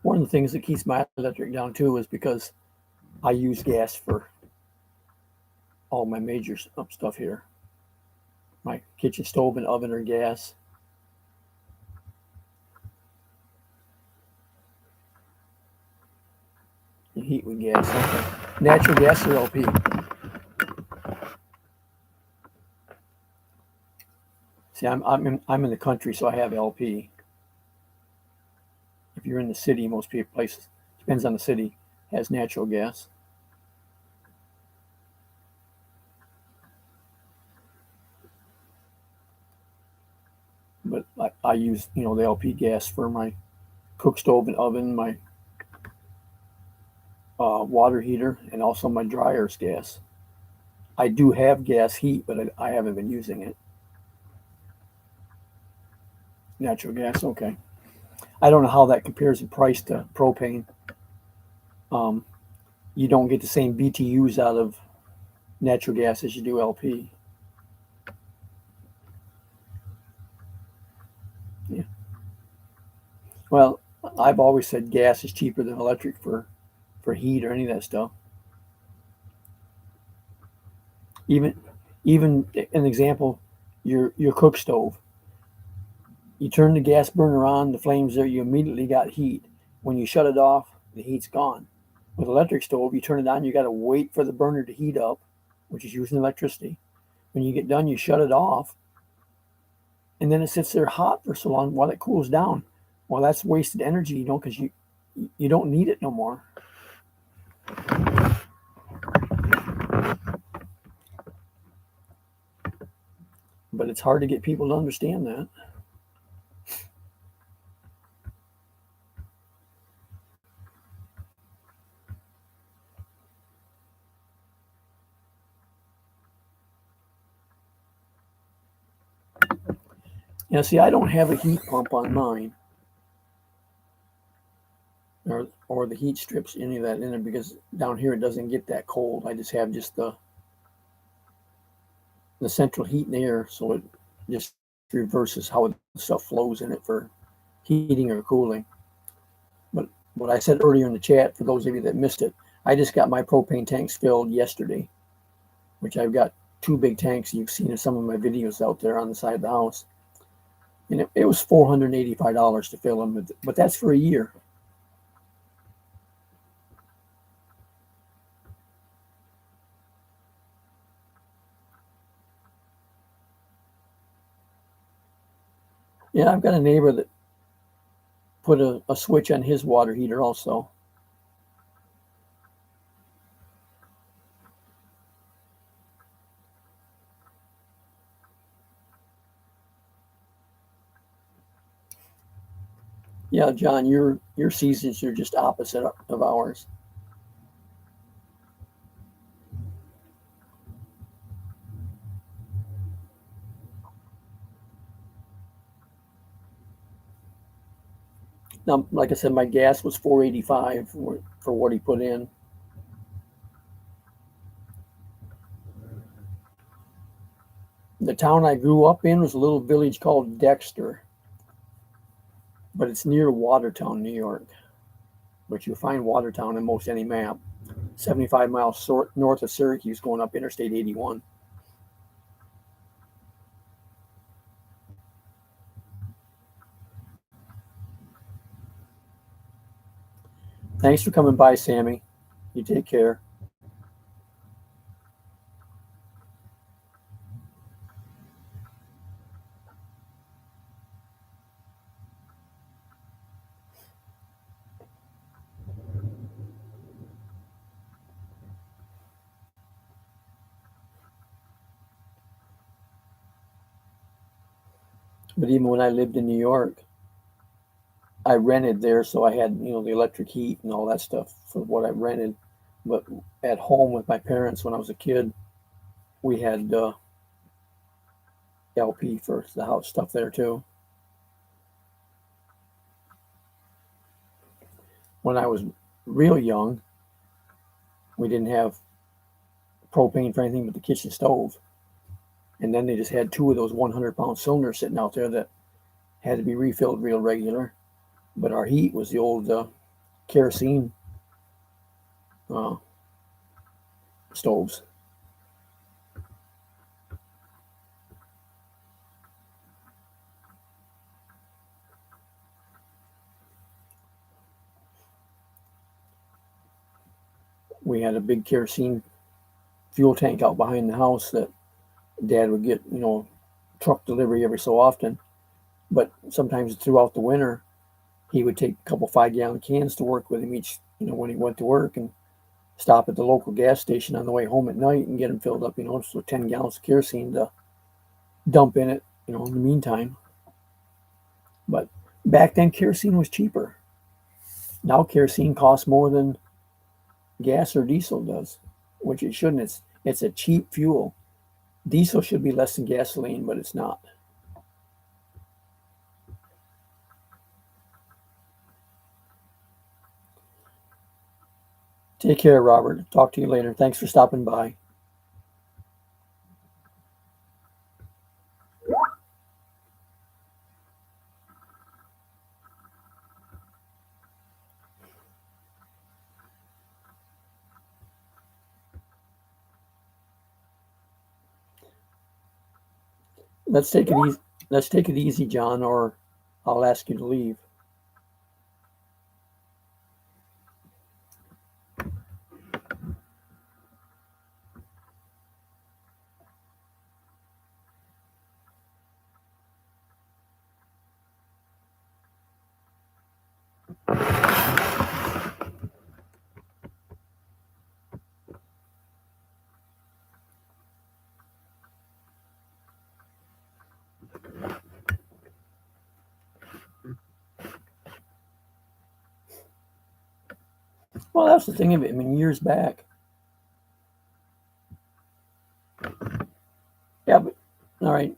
One of the things that keeps my electric down too is because I use gas for all my major stuff here. My kitchen stove and oven are gas. And heat with gas. Okay. Natural gas or LP? See, I'm in the country, so I have LP. If you're in the city, most places, depends on the city, has natural gas. But I use the LP gas for my cook stove and oven, my water heater, and also my dryer's gas. I do have gas heat, but I haven't been using it. Natural gas, okay. I don't know how that compares in price to propane. Um, you don't get the same BTUs out of natural gas as you do LP. Yeah. Well, I've always said gas is cheaper than electric for heat or any of that stuff. Even even an example, your cook stove. You turn the gas burner on, the flames there, you immediately got heat. When you shut it off, the heat's gone. With electric stove, you turn it on, you got to wait for the burner to heat up, which is using electricity. When you get done, you shut it off, and then it sits there hot for so long while it cools down. Well, that's wasted energy, because you don't need it no more. But it's hard to get people to understand that. See, I don't have a heat pump on mine, or the heat strips, any of that in it, because down here it doesn't get that cold. I just have the central heat and air, so it just reverses how the stuff flows in it for heating or cooling. But what I said earlier in the chat, for those of you that missed it, I just got my propane tanks filled yesterday, which I've got two big tanks. You've seen in some of my videos out there on the side of the house. And it was $485 to fill them, but that's for a year. Yeah, I've got a neighbor that put a switch on his water heater also. Yeah, John, your seasons are just opposite of ours. Now, like I said, my gas was $485 for what he put in. The town I grew up in was a little village called Dexter, but it's near Watertown, New York. But you'll find Watertown in most any map. 75 miles north of Syracuse going up Interstate 81. Thanks for coming by, Sammy. You take care. But even when I lived in New York, I rented there, so I had the electric heat and all that stuff for what I rented. But at home with my parents when I was a kid, we had LP for the house stuff there too. When I was real young, we didn't have propane for anything but the kitchen stove. And then they just had two of those 100-pound cylinders sitting out there that had to be refilled real regular. But our heat was the old kerosene uh, stoves. We had a big kerosene fuel tank out behind the house that Dad would get, truck delivery every so often. But sometimes throughout the winter, he would take a couple 5-gallon cans to work with him each, when he went to work, and stop at the local gas station on the way home at night and get them filled up, so 10 gallons of kerosene to dump in it, in the meantime. But back then, kerosene was cheaper. Now kerosene costs more than gas or diesel does, which it shouldn't. It's a cheap fuel. Diesel should be less than gasoline, but it's not. Take care, Robert. Talk to you later. Thanks for stopping by. Let's take it easy. Let's take it easy, John, or I'll ask you to leave. Well, that's the thing of it. I mean, years back. Yeah, but all right,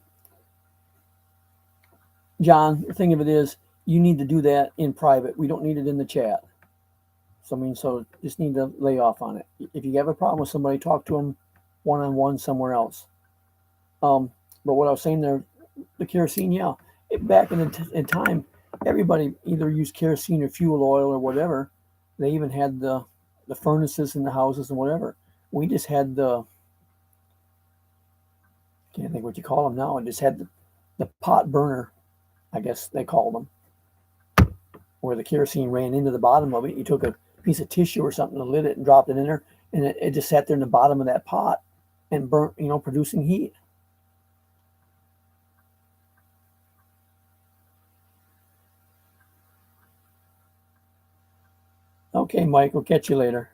John. The thing of it is, you need to do that in private. We don't need it in the chat. So just need to lay off on it. If you have a problem with somebody, talk to them one-on-one somewhere else. But what I was saying there, the kerosene, yeah, back in time, everybody either used kerosene or fuel oil or whatever. They even had the furnaces in the houses and whatever. We just had can't think what you call them now. It just had the pot burner, I guess they call them, where the kerosene ran into the bottom of it. You took a piece of tissue or something and lit it and dropped it in there, and it just sat there in the bottom of that pot and burnt, producing heat. Okay, Mike, we'll catch you later.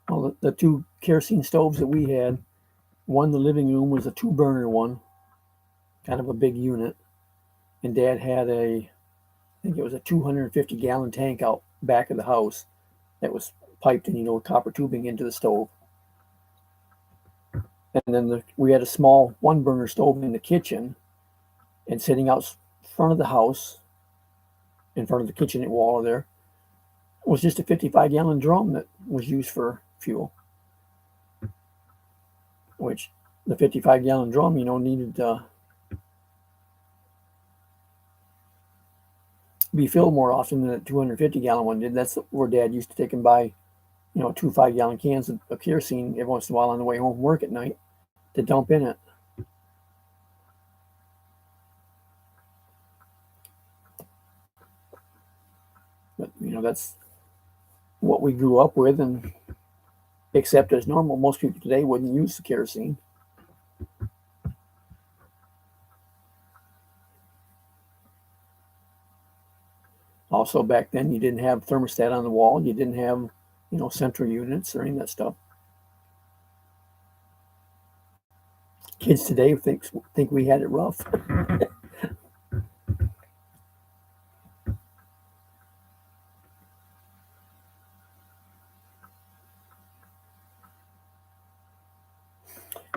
Well, the two kerosene stoves that we had, one in the living room was a 2 burner one, kind of a big unit, and Dad had I think it was a 250-gallon tank out back of the house that was piped in, copper tubing into the stove. And then we had a small 1 burner stove in the kitchen, and sitting out front of the house, in front of the kitchen wall there, was just a 55-gallon drum that was used for fuel. Which the 55-gallon drum, needed to be filled more often than a 250-gallon one did. That's where Dad used to take and buy, 2 5-gallon cans of kerosene every once in a while on the way home from work at night to dump in it. But that's what we grew up with, and except as normal, most people today wouldn't use the kerosene. Also, back then, you didn't have thermostat on the wall. You didn't have, central units or any of that stuff. Kids today think we had it rough.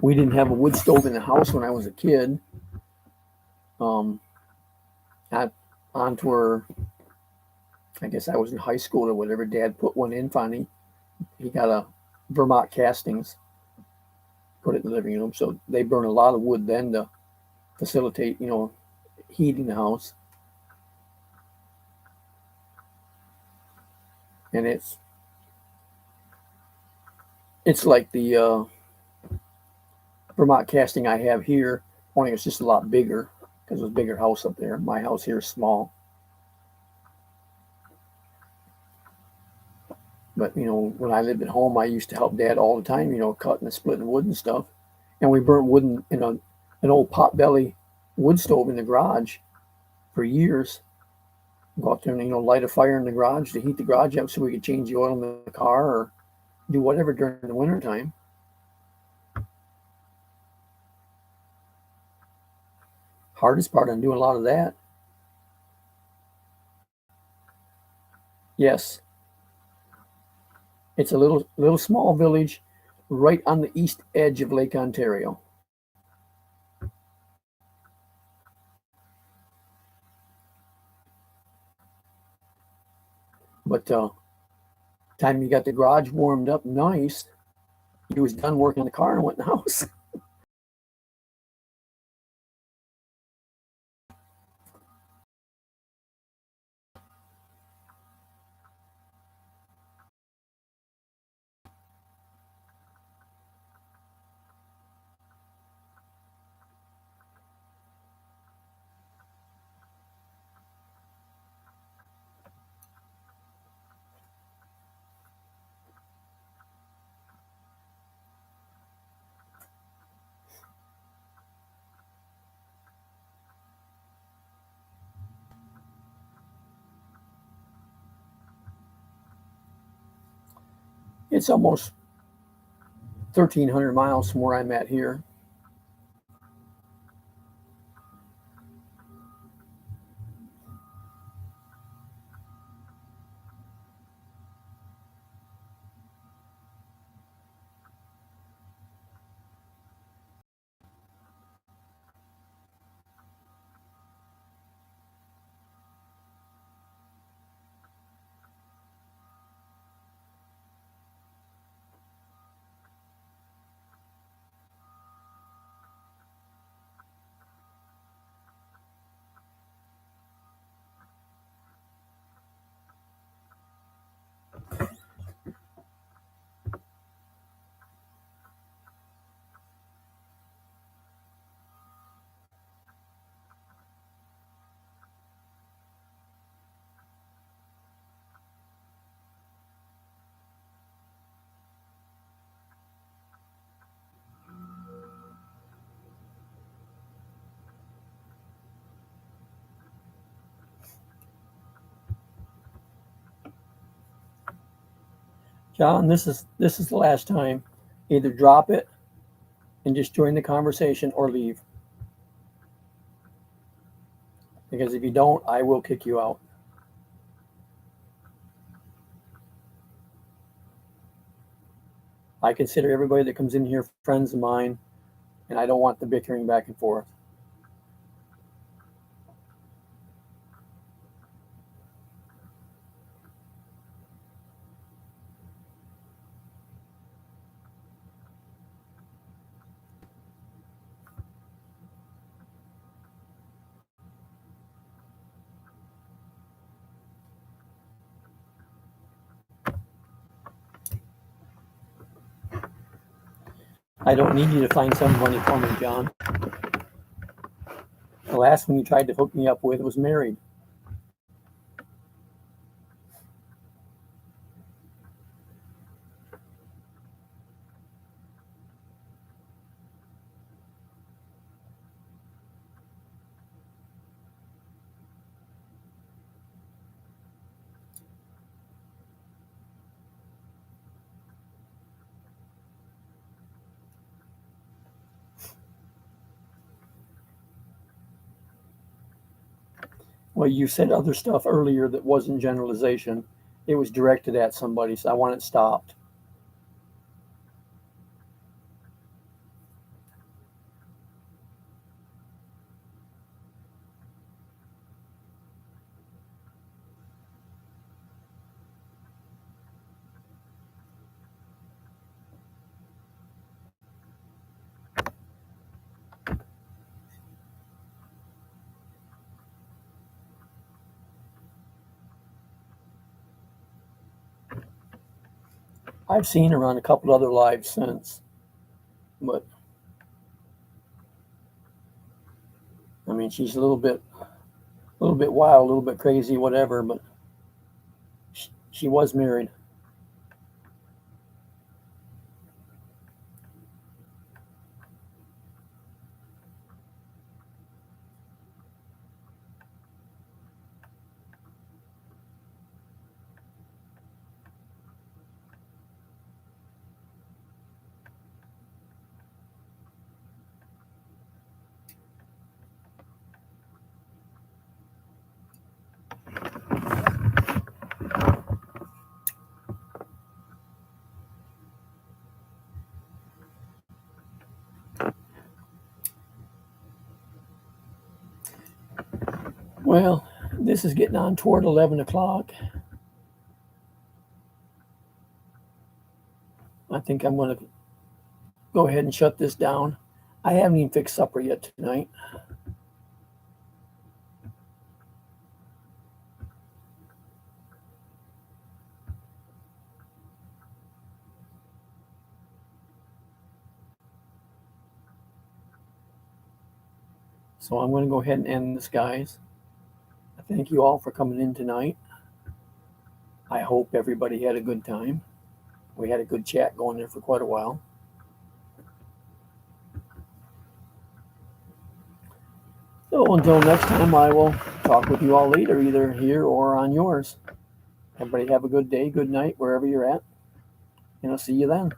We didn't have a wood stove in the house when I was a kid. Not on to where I guess I was in high school or whatever. Dad put one in finally. He got a Vermont Castings, put it in the living room. So they burn a lot of wood then to facilitate, heating the house. And it's like the Vermont Casting I have here, only it's just a lot bigger because it's a bigger house up there. My house here is small. But, when I lived at home, I used to help Dad all the time, cutting and splitting wood and stuff. And we burnt wood in an old potbelly wood stove in the garage for years. Go out there and, light a fire in the garage to heat the garage up so we could change the oil in the car or do whatever during the wintertime. Hardest part on doing a lot of that. Yes. It's a little small village right on the east edge of Lake Ontario. But time you got the garage warmed up nice, he was done working on the car and went in the house. It's almost 1,300 miles from where I'm at here. John, this is the last time. Either drop it and just join the conversation or leave. Because if you don't, I will kick you out. I consider everybody that comes in here friends of mine, and I don't want the bickering back and forth. I don't need you to find somebody for me, John. The last one you tried to hook me up with was married. Well, you said other stuff earlier that wasn't generalization. It was directed at somebody, so I want it stopped. I've seen her on a couple other lives since, but I mean, she's a little bit wild, a little bit crazy, whatever. But she was married. Well, this is getting on toward 11 o'clock. I think I'm going to go ahead and shut this down. I haven't even fixed supper yet tonight. So I'm going to go ahead and end this, guys. I thank you all for coming in tonight. I hope everybody had a good time. We had a good chat going there for quite a while. So until next time, I will talk with you all later, either here or on yours. Everybody have a good day, good night, wherever you're at, and I'll see you then.